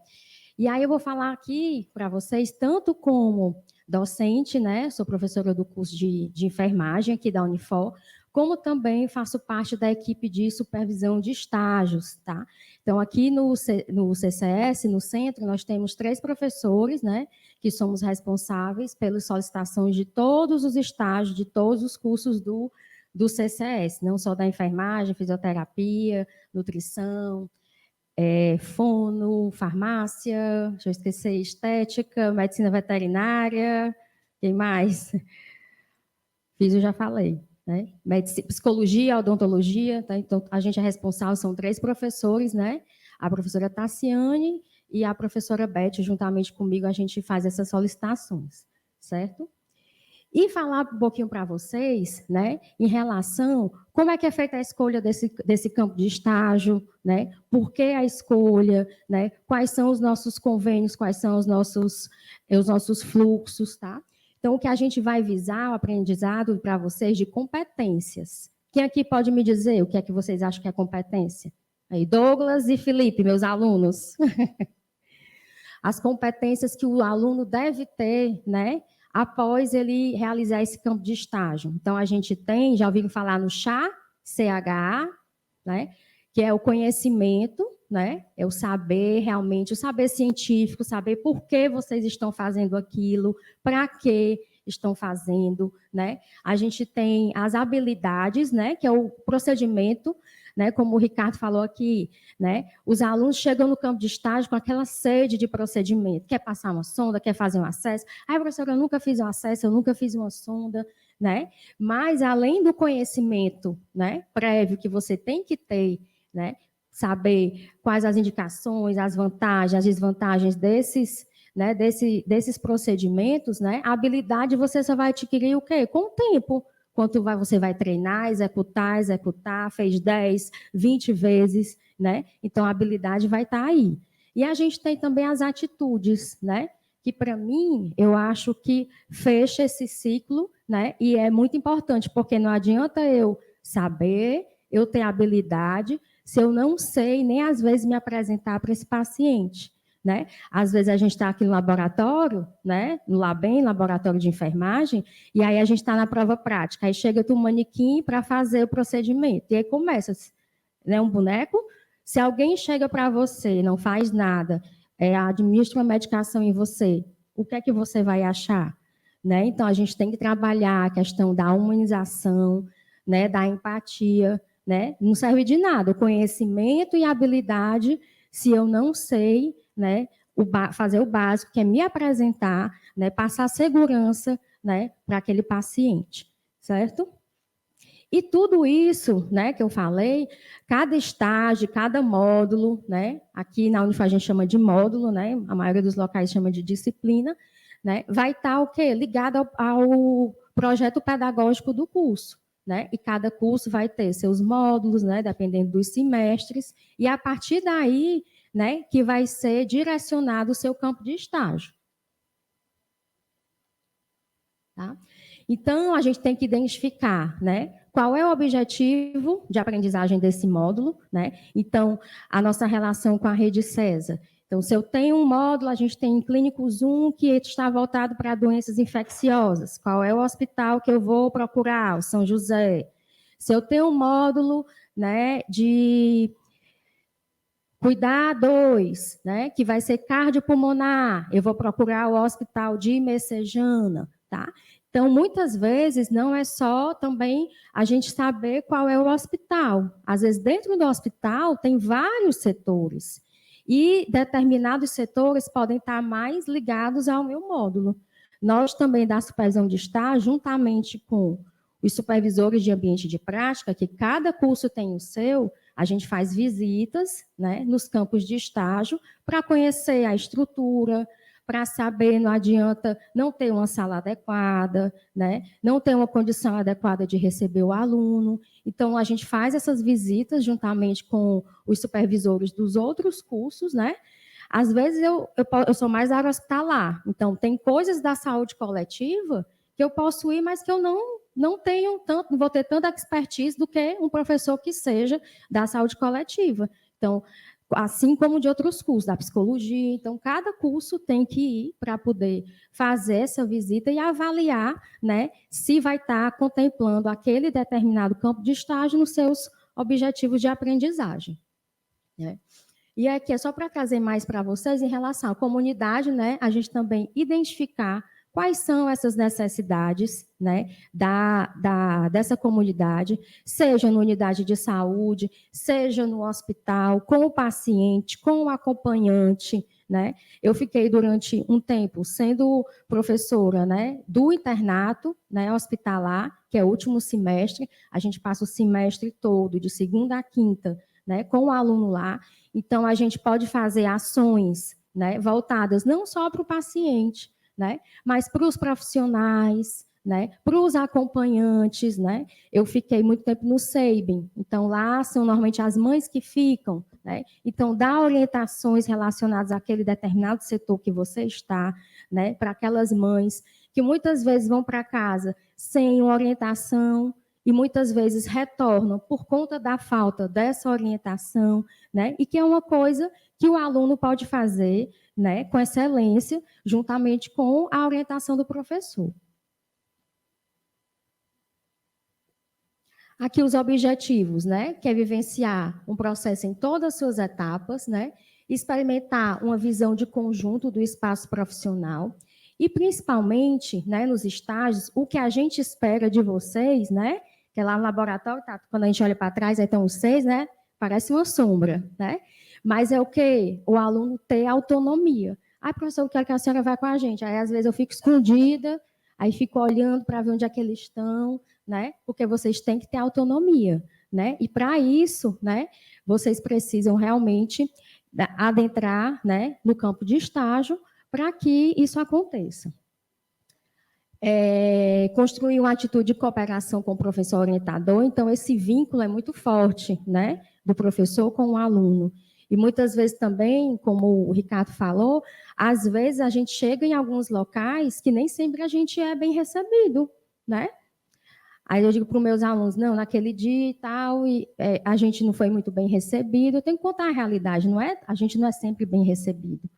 E aí eu vou falar aqui para vocês, tanto como docente, né, sou professora do curso de enfermagem aqui da Unifor, como também faço parte da equipe de supervisão de estágios, tá? Então, aqui no CCS, no centro, nós temos 3 professores, né, que somos responsáveis pelas solicitações de todos os estágios, de todos os cursos do CCS, não só da enfermagem, fisioterapia, nutrição, fono, farmácia, deixa eu esquecer, estética, medicina veterinária, quem mais? Físio, já falei. Né? Psicologia, odontologia, tá? Então a gente é responsável, são 3 professores, né? A professora Tassiane e a professora Beth, juntamente comigo, a gente faz essas solicitações, certo? E falar um pouquinho para vocês, né, em relação como é que é feita a escolha desse campo de estágio, né? Por que a escolha, né? Quais são os nossos convênios, quais são os nossos fluxos, tá? Então, o que a gente vai visar, o aprendizado para vocês de competências. Quem aqui pode me dizer o que é que vocês acham que é competência? Aí, Douglas e Felipe, meus alunos. As competências que o aluno deve ter, né, após ele realizar esse campo de estágio. Então, a gente tem, já ouviram falar no CHA, né, que é o conhecimento, né, é o saber realmente, o saber científico, saber por que vocês estão fazendo aquilo, para que estão fazendo, né. A gente tem as habilidades, né, que é o procedimento, né, como o Ricardo falou aqui, né, os alunos chegam no campo de estágio com aquela sede de procedimento, quer passar uma sonda, quer fazer um acesso, professora, eu nunca fiz um acesso, eu nunca fiz uma sonda, né, mas além do conhecimento, né, prévio que você tem que ter, né, saber quais as indicações, as vantagens, as desvantagens né, desses procedimentos, né, a habilidade você só vai adquirir o quê? Com o tempo. Quanto você vai treinar, executar, fez 10, 20 vezes, né? Então, a habilidade vai estar aí. E a gente tem também as atitudes, né? Que, para mim, eu acho que fecha esse ciclo, né? E é muito importante, porque não adianta eu saber, eu ter habilidade, se eu não sei nem, às vezes, me apresentar para esse paciente, né? Às vezes a gente está aqui no laboratório, né? No LABEM, laboratório de enfermagem, e aí a gente está na prova prática. Aí chega o manequim para fazer o procedimento. E aí começa, né, um boneco. Se alguém chega para você, não faz nada, administra uma medicação em você, o que é que você vai achar? Né? Então, a gente tem que trabalhar a questão da humanização, né, da empatia, né? Não serve de nada o conhecimento e a habilidade se eu não sei, né, fazer o básico, que é me apresentar, né, passar segurança, né, para aquele paciente, certo? E tudo isso, né, que eu falei, cada estágio, cada módulo, né, aqui na Unifaz a gente chama de módulo, né, a maioria dos locais chama de disciplina, né, vai estar o quê? Ligado ao projeto pedagógico do curso, né, e cada curso vai ter seus módulos, né, dependendo dos semestres, e a partir daí, né, que vai ser direcionado o seu campo de estágio. Tá? Então, a gente tem que identificar, né, qual é o objetivo de aprendizagem desse módulo, né? Então, a nossa relação com a rede CESA. Então, se eu tenho um módulo, a gente tem Clínicos 1, que está voltado para doenças infecciosas. Qual é o hospital que eu vou procurar? O São José. Se eu tenho um módulo, né, de Cuidar 2, né, que vai ser cardiopulmonar, eu vou procurar o hospital de Messejana, tá? Então, muitas vezes, não é só também a gente saber qual é o hospital. Às vezes, dentro do hospital, tem vários setores. E determinados setores podem estar mais ligados ao meu módulo. Nós também, da supervisão de estágio, juntamente com os supervisores de ambiente de prática, que cada curso tem o seu, a gente faz visitas, né, nos campos de estágio para conhecer a estrutura, para saber, não adianta não ter uma sala adequada, né, não ter uma condição adequada de receber o aluno. Então, a gente faz essas visitas juntamente com os supervisores dos outros cursos, né? Às vezes, eu sou mais da área hospitalar, então, tem coisas da saúde coletiva que eu posso ir, mas que eu não tenho tanto, não vou ter tanta expertise do que um professor que seja da saúde coletiva. Então, assim como de outros cursos, da psicologia. Então, cada curso tem que ir para poder fazer essa visita e avaliar, né, se vai estar contemplando aquele determinado campo de estágio nos seus objetivos de aprendizagem. Né? E aqui é só para trazer mais para vocês em relação à comunidade, né, a gente também identificar quais são essas necessidades, né, dessa comunidade, seja na unidade de saúde, seja no hospital, com o paciente, com o acompanhante, né? Eu fiquei durante um tempo sendo professora, né, do internato, né, hospitalar, que é o último semestre. A gente passa o semestre todo, de segunda a quinta, né, com o aluno lá. Então, a gente pode fazer ações, né, voltadas não só para o paciente, né, mas para os profissionais, né, para os acompanhantes, né. Eu fiquei muito tempo no SEIBEN, então lá são normalmente as mães que ficam, né, então dá orientações relacionadas àquele determinado setor que você está, né, para aquelas mães que muitas vezes vão para casa sem orientação e muitas vezes retornam por conta da falta dessa orientação, né, e que é uma coisa que o aluno pode fazer, né, com excelência, juntamente com a orientação do professor. Aqui os objetivos, né, que é vivenciar um processo em todas as suas etapas, né, experimentar uma visão de conjunto do espaço profissional e, principalmente, né, nos estágios, o que a gente espera de vocês, né, que é lá no laboratório, tá, quando a gente olha para trás, aí estão os 6, né, parece uma sombra, né, mas é o quê? O aluno ter autonomia. Ah, professor, eu quero que a senhora vá com a gente. Aí, às vezes, eu fico escondida, aí fico olhando para ver onde é que eles estão, né? Porque vocês têm que ter autonomia, né? E, para isso, né, vocês precisam realmente adentrar, né, no campo de estágio para que isso aconteça. Construir uma atitude de cooperação com o professor orientador, então esse vínculo é muito forte, né, do professor com o aluno. E muitas vezes também, como o Ricardo falou, às vezes a gente chega em alguns locais que nem sempre a gente é bem recebido, né? Aí eu digo para os meus alunos, não, naquele dia e tal, a gente não foi muito bem recebido. Eu tenho que contar a realidade, não é? A gente não é sempre bem recebido,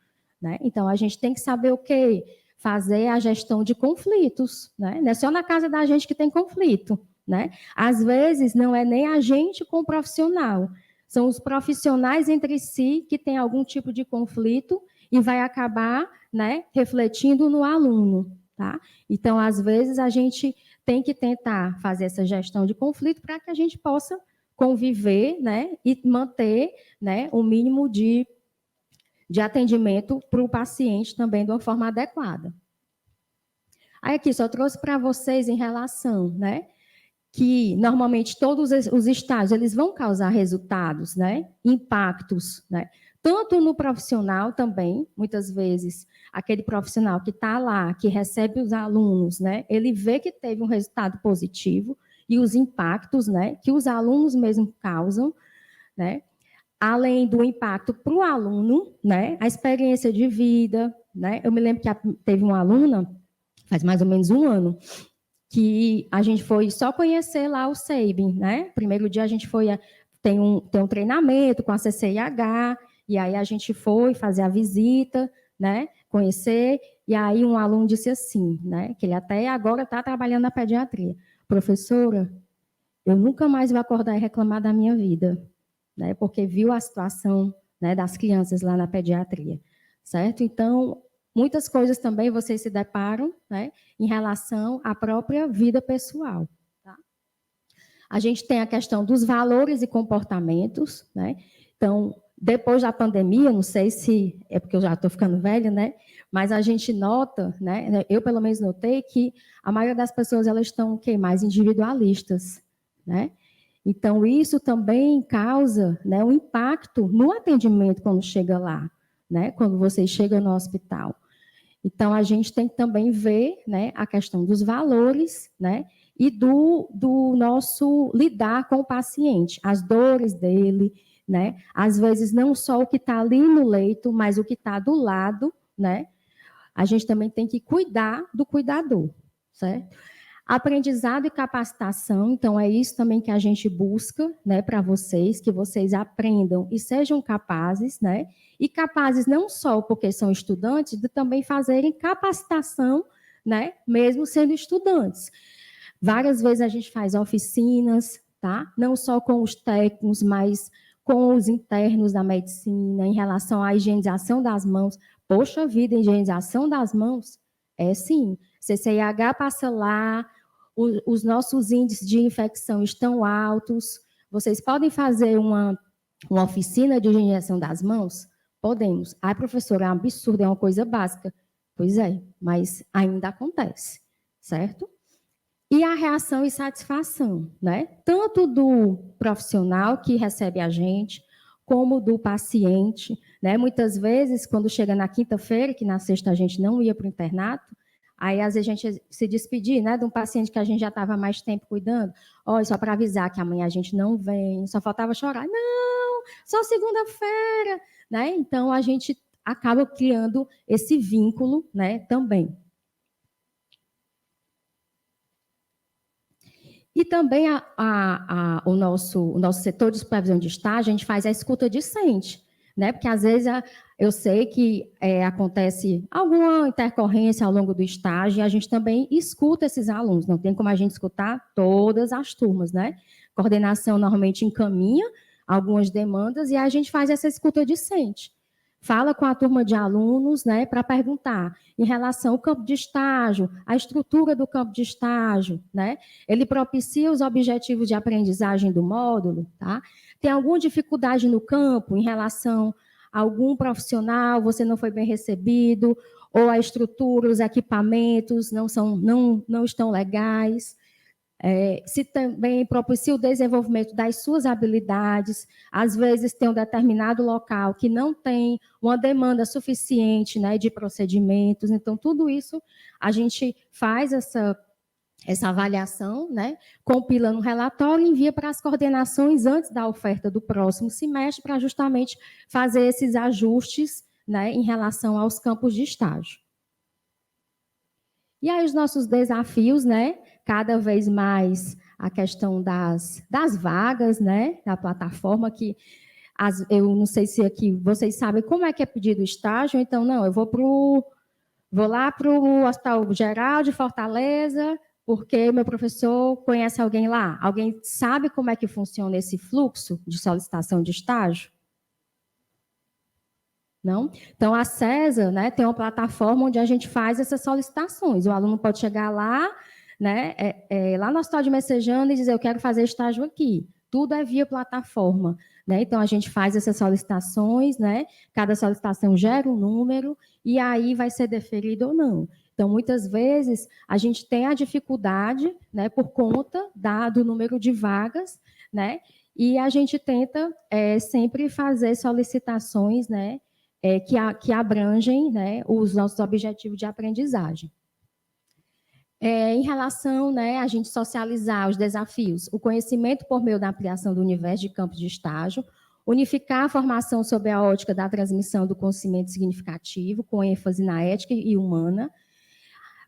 né? Então, a gente tem que saber o quê? Fazer a gestão de conflitos, né? Não é só na casa da gente que tem conflito, né? Às vezes, não é nem a gente com o profissional, são os profissionais entre si que têm algum tipo de conflito e vai acabar, né, refletindo no aluno, tá? Então, às vezes, a gente tem que tentar fazer essa gestão de conflito para que a gente possa conviver, né, e manter, né, o mínimo de atendimento para o paciente também de uma forma adequada. Aí aqui, só trouxe para vocês em relação, né, que normalmente todos os estágios, eles vão causar resultados, né, impactos, né, tanto no profissional também, muitas vezes, aquele profissional que está lá, que recebe os alunos, né, ele vê que teve um resultado positivo e os impactos, né, que os alunos mesmo causam, né, além do impacto para o aluno, né, a experiência de vida, né, eu me lembro que teve uma aluna, faz mais ou menos um ano, que a gente foi só conhecer lá o SEIB, né? Primeiro dia a gente foi, tem um treinamento com a CCIH, e aí a gente foi fazer a visita, né? Conhecer, e aí um aluno disse assim, né? Que ele até agora está trabalhando na pediatria. Professora, eu nunca mais vou acordar e reclamar da minha vida, né? Porque viu a situação, né, das crianças lá na pediatria, certo? Então, muitas coisas também vocês se deparam, né, em relação à própria vida pessoal. Tá? A gente tem a questão dos valores e comportamentos, né? Então, depois da pandemia, não sei se é porque eu já estou ficando velha, né? Mas a gente nota, né? Eu pelo menos notei que a maioria das pessoas elas estão mais individualistas, né? Então, isso também causa, né, um impacto no atendimento quando chega lá, né? Quando você chega no hospital. Então, a gente tem que também ver, né, a questão dos valores, né, e do nosso lidar com o paciente, as dores dele, né, às vezes não só o que está ali no leito, mas o que está do lado, né, a gente também tem que cuidar do cuidador, certo? Aprendizado e capacitação, então é isso também que a gente busca, né, para vocês, que vocês aprendam e sejam capazes, né, e capazes não só porque são estudantes, de também fazerem capacitação, né, mesmo sendo estudantes. Várias vezes a gente faz oficinas, tá, não só com os técnicos, mas com os internos da medicina, em relação à higienização das mãos. Poxa vida, higienização das mãos, é sim. CCIH passa lá, os nossos índices de infecção estão altos. Vocês podem fazer uma oficina de higienização das mãos? Podemos. Ai, professora, é um absurdo, é uma coisa básica. Pois é, mas ainda acontece, certo? E a reação e satisfação, né? Tanto do profissional que recebe a gente, como do paciente, né? Muitas vezes, quando chega na quinta-feira, que na sexta a gente não ia para o internato, aí, às vezes, a gente se despedir, né, de um paciente que a gente já estava mais tempo cuidando. Olha, só para avisar que amanhã a gente não vem, só faltava chorar. Não, só segunda-feira, né? Então, a gente acaba criando esse vínculo, né, também. E também o nosso setor de supervisão de estágio, a gente faz a escuta discente, né? Porque, às vezes, eu sei que acontece alguma intercorrência ao longo do estágio e a gente também escuta esses alunos. Não tem como a gente escutar todas as turmas, né? A coordenação normalmente encaminha algumas demandas e a gente faz essa escuta discente. Fala com a turma de alunos, né, para perguntar em relação ao campo de estágio, a estrutura do campo de estágio, né? Ele propicia os objetivos de aprendizagem do módulo, tá? Tem alguma dificuldade no campo em relação a algum profissional, você não foi bem recebido, ou a estrutura, os equipamentos não estão legais. Se também propicia o desenvolvimento das suas habilidades, às vezes tem um determinado local que não tem uma demanda suficiente, né, de procedimentos, então tudo isso a gente faz essa avaliação, né, compila no relatório e envia para as coordenações antes da oferta do próximo semestre para justamente fazer esses ajustes, né, em relação aos campos de estágio. E aí os nossos desafios, né, cada vez mais a questão das vagas, né, da plataforma, que eu não sei se aqui vocês sabem como é que é pedido o estágio, então, não, eu vou lá para o Hospital Geral de Fortaleza, porque meu professor conhece alguém lá. Alguém sabe como é que funciona esse fluxo de solicitação de estágio? Não? Então, a CESA, né, tem uma plataforma onde a gente faz essas solicitações. O aluno pode chegar lá, né, lá no Hospital de Messejana e dizer, eu quero fazer estágio aqui. Tudo é via plataforma. Né? Então, a gente faz essas solicitações, né? Cada solicitação gera um número e aí vai ser deferido ou não. Então, muitas vezes, a gente tem a dificuldade, né, por conta do número de vagas, né? E a gente tenta sempre fazer solicitações, né, que abrangem, né, os nossos objetivos de aprendizagem. Em relação, né, a gente socializar os desafios, o conhecimento por meio da ampliação do universo de campos de estágio, unificar a formação sob a ótica da transmissão do conhecimento significativo, com ênfase na ética e humana,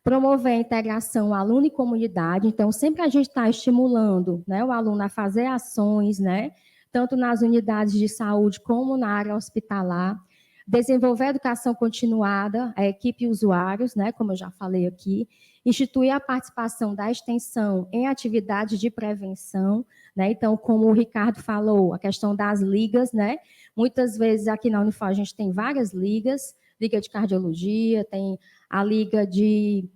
promover a integração aluno e comunidade, então sempre a gente está estimulando, né, o aluno a fazer ações, né, tanto nas unidades de saúde como na área hospitalar, desenvolver a educação continuada, a equipe e usuários, né, como eu já falei aqui, instituir a participação da extensão em atividades de prevenção, né, então, como o Ricardo falou, a questão das ligas, né, muitas vezes aqui na Unifor a gente tem várias ligas, liga de cardiologia, tem a liga de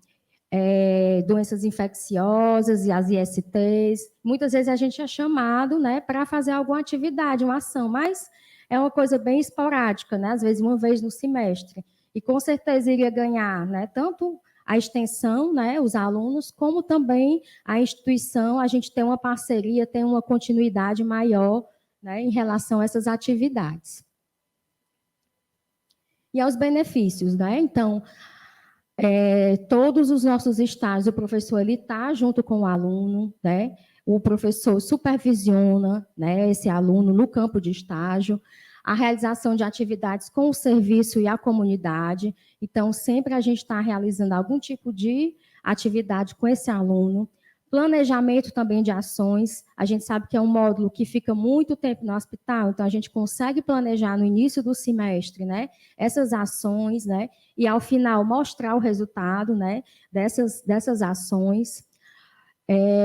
doenças infecciosas e as ISTs, muitas vezes a gente é chamado, né, para fazer alguma atividade, uma ação, mas é uma coisa bem esporádica, né, às vezes uma vez no semestre, e com certeza iria ganhar, né, tanto a extensão, né, os alunos, como também a instituição, a gente tem uma parceria, tem uma continuidade maior, né, em relação a essas atividades. E aos benefícios, né, então, todos os nossos estágios, o professor ele está junto com o aluno, né, o professor supervisiona, né, esse aluno no campo de estágio, a realização de atividades com o serviço e a comunidade. Então, sempre a gente está realizando algum tipo de atividade com esse aluno. Planejamento também de ações. A gente sabe que é um módulo que fica muito tempo no hospital, então a gente consegue planejar no início do semestre, né, essas ações, né, e ao final mostrar o resultado, né, dessas ações.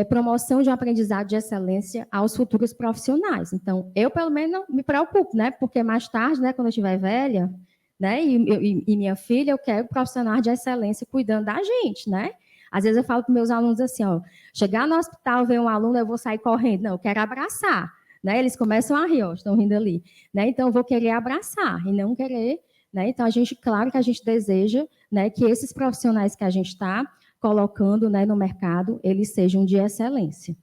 Promoção de um aprendizado de excelência aos futuros profissionais. Então, eu, pelo menos, não me preocupo, né? Porque mais tarde, né, quando eu estiver velha, né, e minha filha, eu quero profissionais de excelência cuidando da gente, né? Às vezes eu falo para meus alunos assim, ó, chegar no hospital, ver um aluno, eu vou sair correndo. Não, eu quero abraçar, né? Eles começam a rir, ó, estão rindo ali, né? Então, eu vou querer abraçar e não querer, né? Então, claro que a gente deseja, né, que esses profissionais que a gente está colocando, né, no mercado, eles sejam de excelência.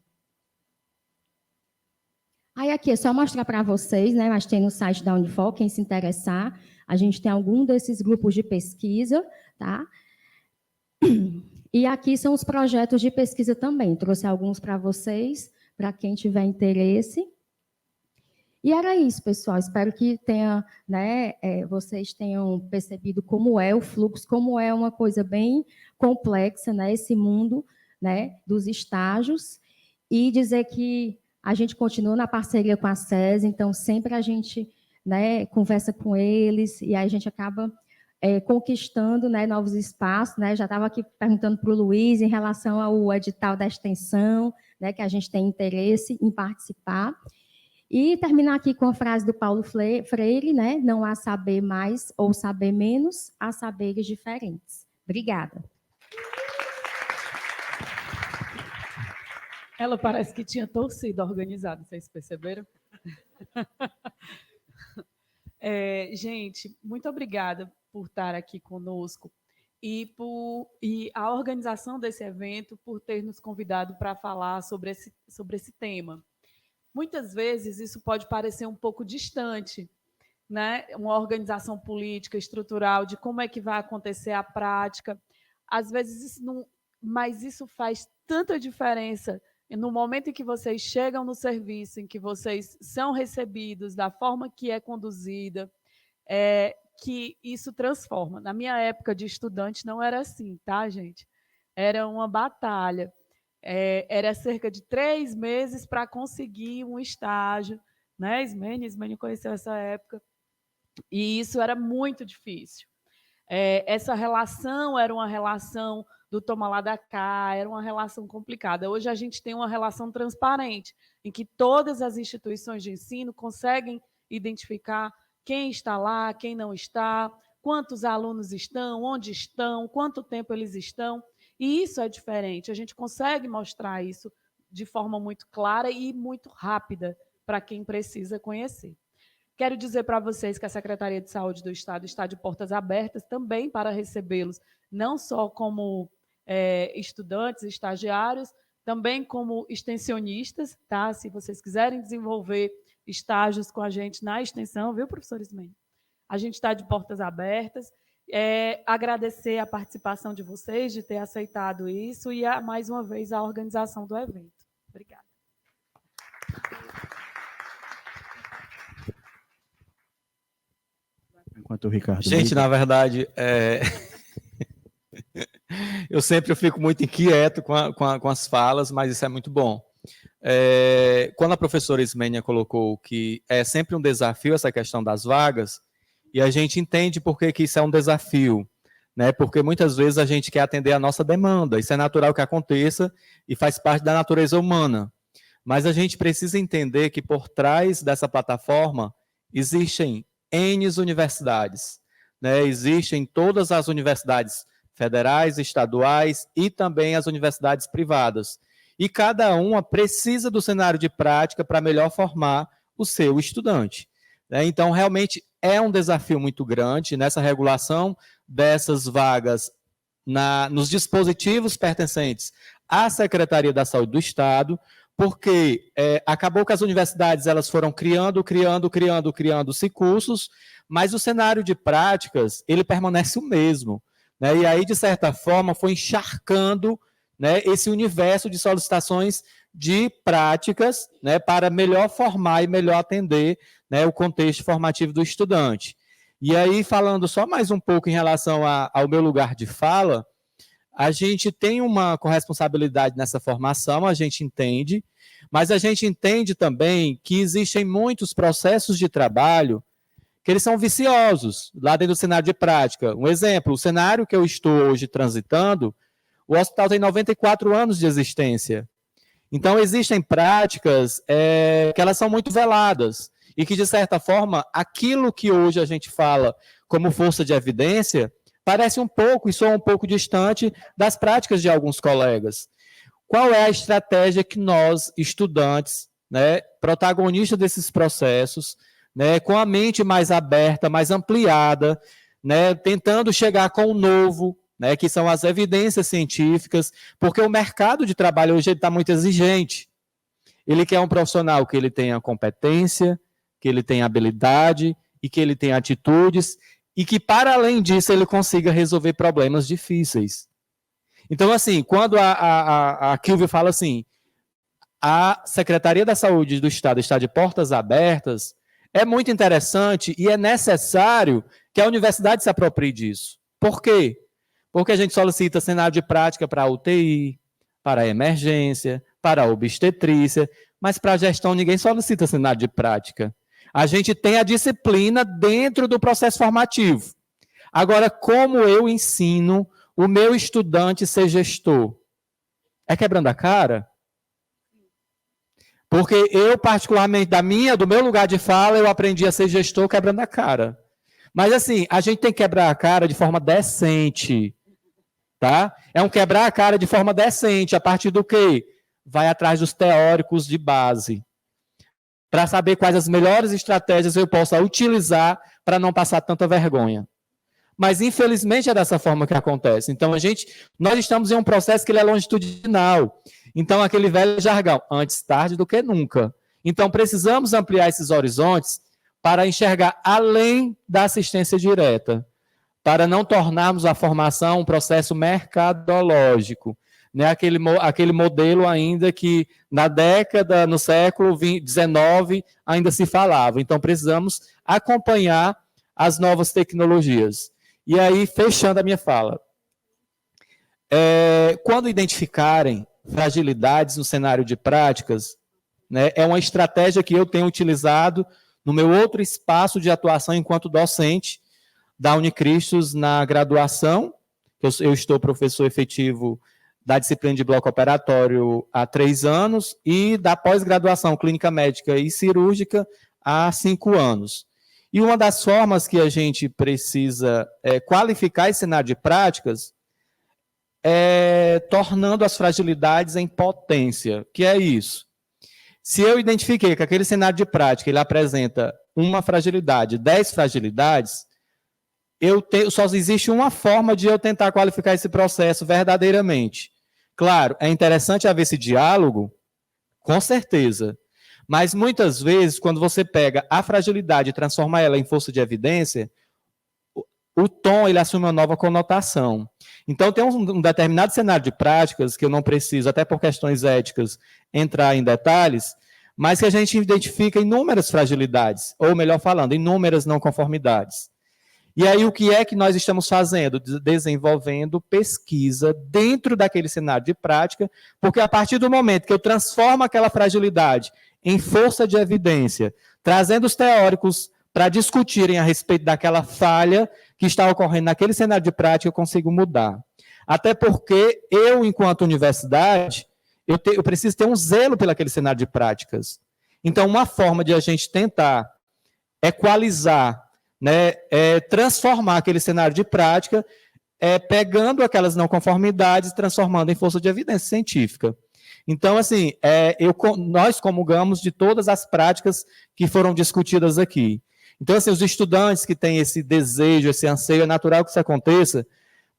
Aí aqui é só mostrar para vocês, né, mas tem no site da Unifor, quem se interessar, a gente tem algum desses grupos de pesquisa, tá? E aqui são os projetos de pesquisa também, trouxe alguns para vocês, para quem tiver interesse. E era isso, pessoal, espero que vocês tenham percebido como é o fluxo, como é uma coisa bem complexa, né, esse mundo, né, dos estágios, e dizer que a gente continua na parceria com a SES, então sempre a gente, né, conversa com eles, e aí a gente acaba conquistando, né, novos espaços, né, já estava aqui perguntando para o Luiz em relação ao edital da extensão, né, que a gente tem interesse em participar. E terminar aqui com a frase do Paulo Freire, né? Não há saber mais ou saber menos, há saberes diferentes. Obrigada. Ela parece que tinha torcida organizada, vocês perceberam? Gente, muito obrigada por estar aqui conosco. e a organização desse evento por ter nos convidado para falar sobre esse tema. Muitas vezes isso pode parecer um pouco distante, né? Uma organização política, estrutural, de como é que vai acontecer a prática. Às vezes isso não, mas isso faz tanta diferença no momento em que vocês chegam no serviço, em que vocês são recebidos, da forma que é conduzida, que isso transforma. Na minha época de estudante não era assim, tá, gente? Era uma batalha. Era cerca de 3 meses para conseguir um estágio, né? Ismene conheceu essa época, e isso era muito difícil. Essa relação era uma relação do toma lá da cá, era uma relação complicada. Hoje a gente tem uma relação transparente, em que todas as instituições de ensino conseguem identificar quem está lá, quem não está, quantos alunos estão, onde estão, quanto tempo eles estão. E isso é diferente, a gente consegue mostrar isso de forma muito clara e muito rápida para quem precisa conhecer. Quero dizer para vocês que a Secretaria de Saúde do Estado está de portas abertas também para recebê-los, não só como estudantes, estagiários, também como extensionistas, tá? Se vocês quiserem desenvolver estágios com a gente na extensão, viu, professor Ismene? A gente está de portas abertas. Agradecer a participação de vocês, de ter aceitado isso, e mais uma vez a organização do evento. Obrigada. Enquanto o Ricardo... Gente, na verdade, eu sempre fico muito inquieto com as falas, mas isso é muito bom. Quando a professora Ismênia colocou que é sempre um desafio essa questão das vagas, e a gente entende por que isso é um desafio, né? Porque muitas vezes a gente quer atender a nossa demanda, isso é natural que aconteça e faz parte da natureza humana. Mas a gente precisa entender que por trás dessa plataforma existem N universidades, né? Existem todas as universidades federais, estaduais e também as universidades privadas. E cada uma precisa do cenário de prática para melhor formar o seu estudante, né? Então, realmente é um desafio muito grande nessa regulação dessas vagas nos dispositivos pertencentes à Secretaria da Saúde do Estado, porque acabou que as universidades elas foram criando-se cursos, mas o cenário de práticas ele permanece o mesmo, né? E aí, de certa forma, foi encharcando, né, esse universo de solicitações de práticas, né, para melhor formar e melhor atender, né, o contexto formativo do estudante. E aí, falando só mais um pouco em relação ao meu lugar de fala, a gente tem uma corresponsabilidade nessa formação, a gente entende, mas a gente entende também que existem muitos processos de trabalho que eles são viciosos, lá dentro do cenário de prática. Um exemplo, o cenário que eu estou hoje transitando, o hospital tem 94 anos de existência. Então, existem práticas que elas são muito veladas e que, de certa forma, aquilo que hoje a gente fala como força de evidência parece um pouco e soa um pouco distante das práticas de alguns colegas. Qual é a estratégia que nós, estudantes, né, protagonistas desses processos, né, com a mente mais aberta, mais ampliada, né, tentando chegar com o novo, né, que são as evidências científicas, porque o mercado de trabalho hoje está muito exigente. Ele quer um profissional que ele tenha competência, que ele tenha habilidade e que ele tenha atitudes e que, para além disso, ele consiga resolver problemas difíceis. Então, assim, quando a Kilvio fala assim, a Secretaria da Saúde do Estado está de portas abertas, é muito interessante e é necessário que a universidade se aproprie disso. Por quê? Porque a gente solicita cenário de prática para a UTI, para a emergência, para a obstetrícia, mas para a gestão ninguém solicita cenário de prática. A gente tem a disciplina dentro do processo formativo. Agora, como eu ensino o meu estudante ser gestor? É quebrando a cara? Porque eu, particularmente, do meu lugar de fala, eu aprendi a ser gestor quebrando a cara. Mas, assim, a gente tem que quebrar a cara de forma decente, tá? É um quebrar a cara de forma decente, a partir do quê? Vai atrás dos teóricos de base, para saber quais as melhores estratégias eu possa utilizar para não passar tanta vergonha. mas infelizmente é dessa forma que acontece. Então, nós estamos em um processo que ele é longitudinal. Então, aquele velho jargão, antes tarde do que nunca. Então, precisamos ampliar esses horizontes para enxergar além da assistência direta, para não tornarmos a formação um processo mercadológico, né? Aquele modelo ainda que no século XIX ainda se falava. Então, precisamos acompanhar as novas tecnologias. E aí, fechando a minha fala, quando identificarem fragilidades no cenário de práticas, né, é uma estratégia que eu tenho utilizado no meu outro espaço de atuação enquanto docente da Unicristos na graduação. Eu estou professor efetivo da disciplina de bloco operatório há 3 anos e da pós-graduação clínica médica e cirúrgica há 5 anos. E uma das formas que a gente precisa qualificar esse cenário de práticas é tornando as fragilidades em potência. Que é isso? Se eu identifiquei que aquele cenário de prática ele apresenta uma fragilidade, 10 fragilidades, só existe uma forma de eu tentar qualificar esse processo verdadeiramente. Claro, é interessante haver esse diálogo, com certeza, mas muitas vezes, quando você pega a fragilidade e transforma ela em força de evidência, o tom ele assume uma nova conotação. Então, tem um determinado cenário de práticas, que eu não preciso, até por questões éticas, entrar em detalhes, mas que a gente identifica inúmeras fragilidades, ou melhor falando, inúmeras não conformidades. E aí, o que é que nós estamos fazendo? Desenvolvendo pesquisa dentro daquele cenário de prática, porque a partir do momento que eu transformo aquela fragilidade em força de evidência, trazendo os teóricos para discutirem a respeito daquela falha que está ocorrendo naquele cenário de prática, eu consigo mudar. Até porque eu, enquanto universidade, eu preciso ter um zelo pelaquele cenário de práticas. Então, uma forma de a gente tentar equalizar, né, transformar aquele cenário de prática, pegando aquelas não conformidades e transformando em força de evidência científica. Então, assim, nós comungamos de todas as práticas que foram discutidas aqui. Então, assim, os estudantes que têm esse desejo, esse anseio, é natural que isso aconteça,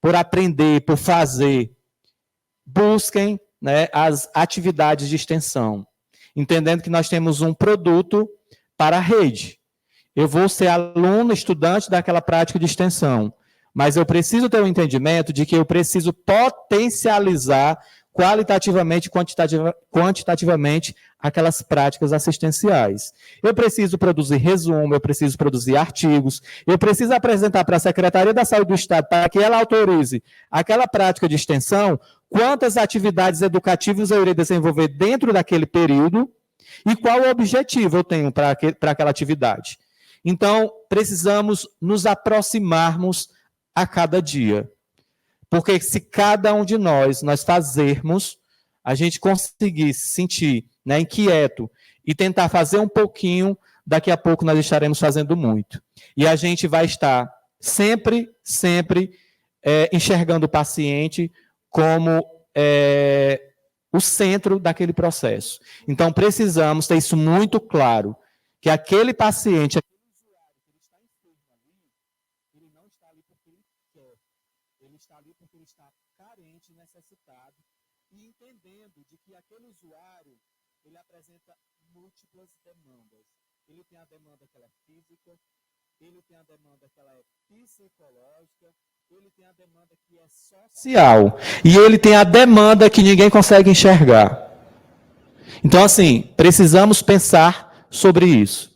por aprender, por fazer, busquem, né, as atividades de extensão, entendendo que nós temos um produto para a rede. Eu vou ser aluno, estudante daquela prática de extensão, mas eu preciso ter um entendimento de que eu preciso potencializar qualitativamente e quantitativamente aquelas práticas assistenciais. Eu preciso produzir resumo, eu preciso produzir artigos, eu preciso apresentar para a Secretaria da Saúde do Estado para que ela autorize aquela prática de extensão, quantas atividades educativas eu irei desenvolver dentro daquele período e qual o objetivo eu tenho para aquela atividade. Então, precisamos nos aproximarmos a cada dia. Porque se cada um de nós fazermos, a gente conseguir se sentir, né, inquieto e tentar fazer um pouquinho, daqui a pouco nós estaremos fazendo muito. E a gente vai estar sempre enxergando o paciente como o centro daquele processo. Então, precisamos ter isso muito claro, que aquele paciente, necessitado, e entendendo de que aquele usuário, ele apresenta múltiplas demandas. Ele tem a demanda que ela é física, ele tem a demanda que ela é psicológica, ele tem a demanda que é social, e ele tem a demanda que ninguém consegue enxergar. Então, assim, precisamos pensar sobre isso.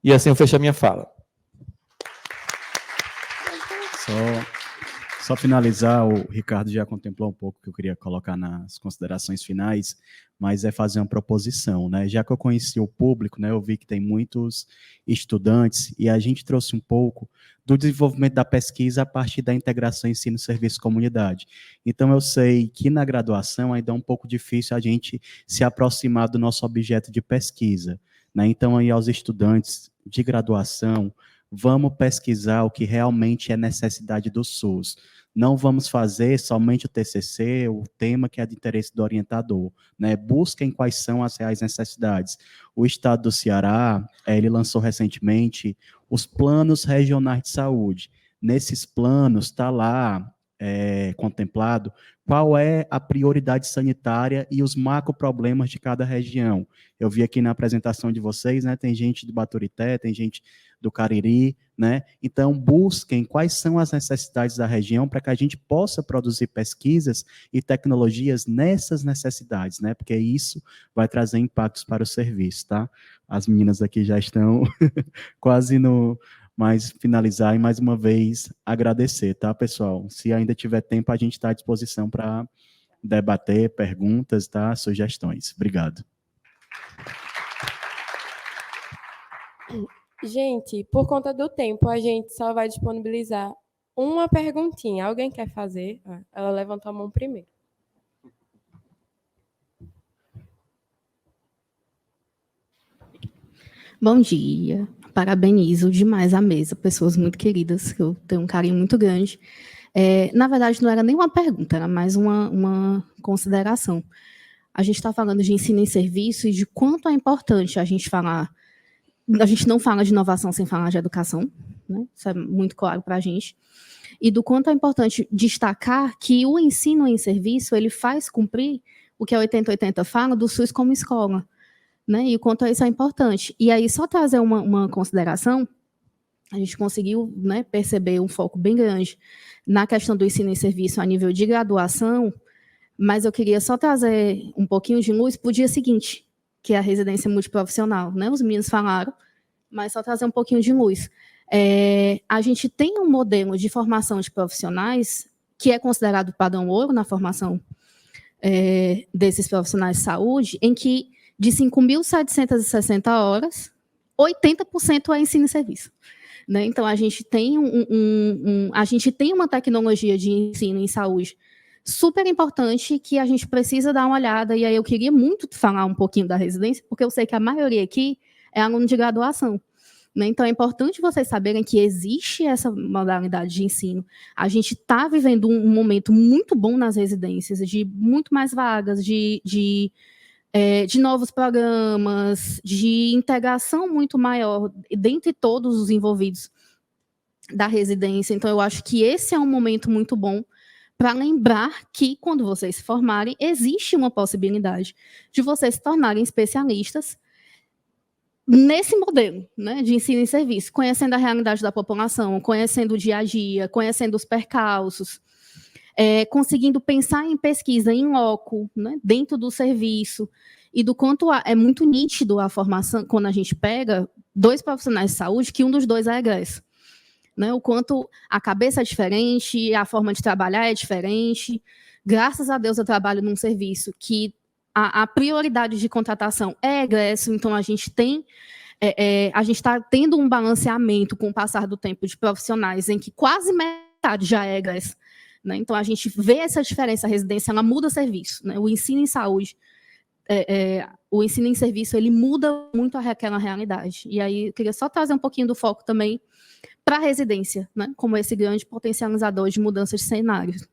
E assim eu fecho a minha fala. Só finalizar, o Ricardo já contemplou um pouco o que eu queria colocar nas considerações finais, mas é fazer uma proposição, né? Já que eu conheci o público, né, eu vi que tem muitos estudantes e a gente trouxe um pouco do desenvolvimento da pesquisa a partir da integração ensino-serviço-comunidade. Então, eu sei que na graduação ainda é um pouco difícil a gente se aproximar do nosso objeto de pesquisa, né? Então, aí aos estudantes de graduação, vamos pesquisar o que realmente é necessidade do SUS. Não vamos fazer somente o TCC, o tema que é de interesse do orientador, né? Busquem quais são as reais necessidades. O Estado do Ceará, ele lançou recentemente os planos regionais de saúde, nesses planos está lá contemplado qual é a prioridade sanitária e os macroproblemas de cada região. Eu vi aqui na apresentação de vocês, né, tem gente do Baturité, tem gente do Cariri, né? Então, busquem quais são as necessidades da região para que a gente possa produzir pesquisas e tecnologias nessas necessidades, né? Porque isso vai trazer impactos para o serviço, tá? As meninas aqui já estão quase no... Mas finalizar e, mais uma vez, agradecer, tá, pessoal? Se ainda tiver tempo, a gente está à disposição para debater perguntas, tá? Sugestões. Obrigado. Gente, por conta do tempo, a gente só vai disponibilizar uma perguntinha. Alguém quer fazer? Ela levantou a mão primeiro. Bom dia. Parabenizo demais a mesa, pessoas muito queridas, que eu tenho um carinho muito grande. Na verdade, não era nem uma pergunta, era mais uma consideração. A gente está falando de ensino em serviço e de quanto é importante a gente falar. A gente não fala de inovação sem falar de educação, né? Isso é muito claro para a gente. E do quanto é importante destacar que o ensino em serviço ele faz cumprir o que a 8080 fala do SUS como escola. Né, e o quanto isso é importante. E aí, só trazer uma consideração, a gente conseguiu, né, perceber um foco bem grande na questão do ensino em serviço a nível de graduação, mas eu queria só trazer um pouquinho de luz para o dia seguinte, que é a residência multiprofissional. Né? Os meninos falaram, mas só trazer um pouquinho de luz. A gente tem um modelo de formação de profissionais que é considerado padrão ouro na formação desses profissionais de saúde, em que de 5.760 horas, 80% é ensino e serviço. Né? Então, a gente tem a gente tem uma tecnologia de ensino em saúde super importante que a gente precisa dar uma olhada, e aí eu queria muito falar um pouquinho da residência, porque eu sei que a maioria aqui é aluno de graduação. Né? Então, é importante vocês saberem que existe essa modalidade de ensino. A gente está vivendo um momento muito bom nas residências, de muito mais vagas, de novos programas, de integração muito maior dentre todos os envolvidos da residência. Então, eu acho que esse é um momento muito bom para lembrar que, quando vocês se formarem, existe uma possibilidade de vocês se tornarem especialistas nesse modelo, né, de ensino e serviço, conhecendo a realidade da população, conhecendo o dia a dia, conhecendo os percalços, conseguindo pensar em pesquisa em loco, né, dentro do serviço, e do quanto é muito nítido a formação, quando a gente pega 2 profissionais de saúde, que um dos 2 é egresso. Né, o quanto a cabeça é diferente, a forma de trabalhar é diferente. Graças a Deus eu trabalho num serviço que a prioridade de contratação é egresso, então a gente tem... a gente está tendo um balanceamento com o passar do tempo de profissionais em que quase metade já é egresso. Né? Então, a gente vê essa diferença, a residência, ela muda o serviço. Né? O ensino em saúde, o ensino em serviço, ele muda muito aquela realidade. E aí, eu queria só trazer um pouquinho do foco também para a residência, né? Como esse grande potencializador de mudanças de cenários.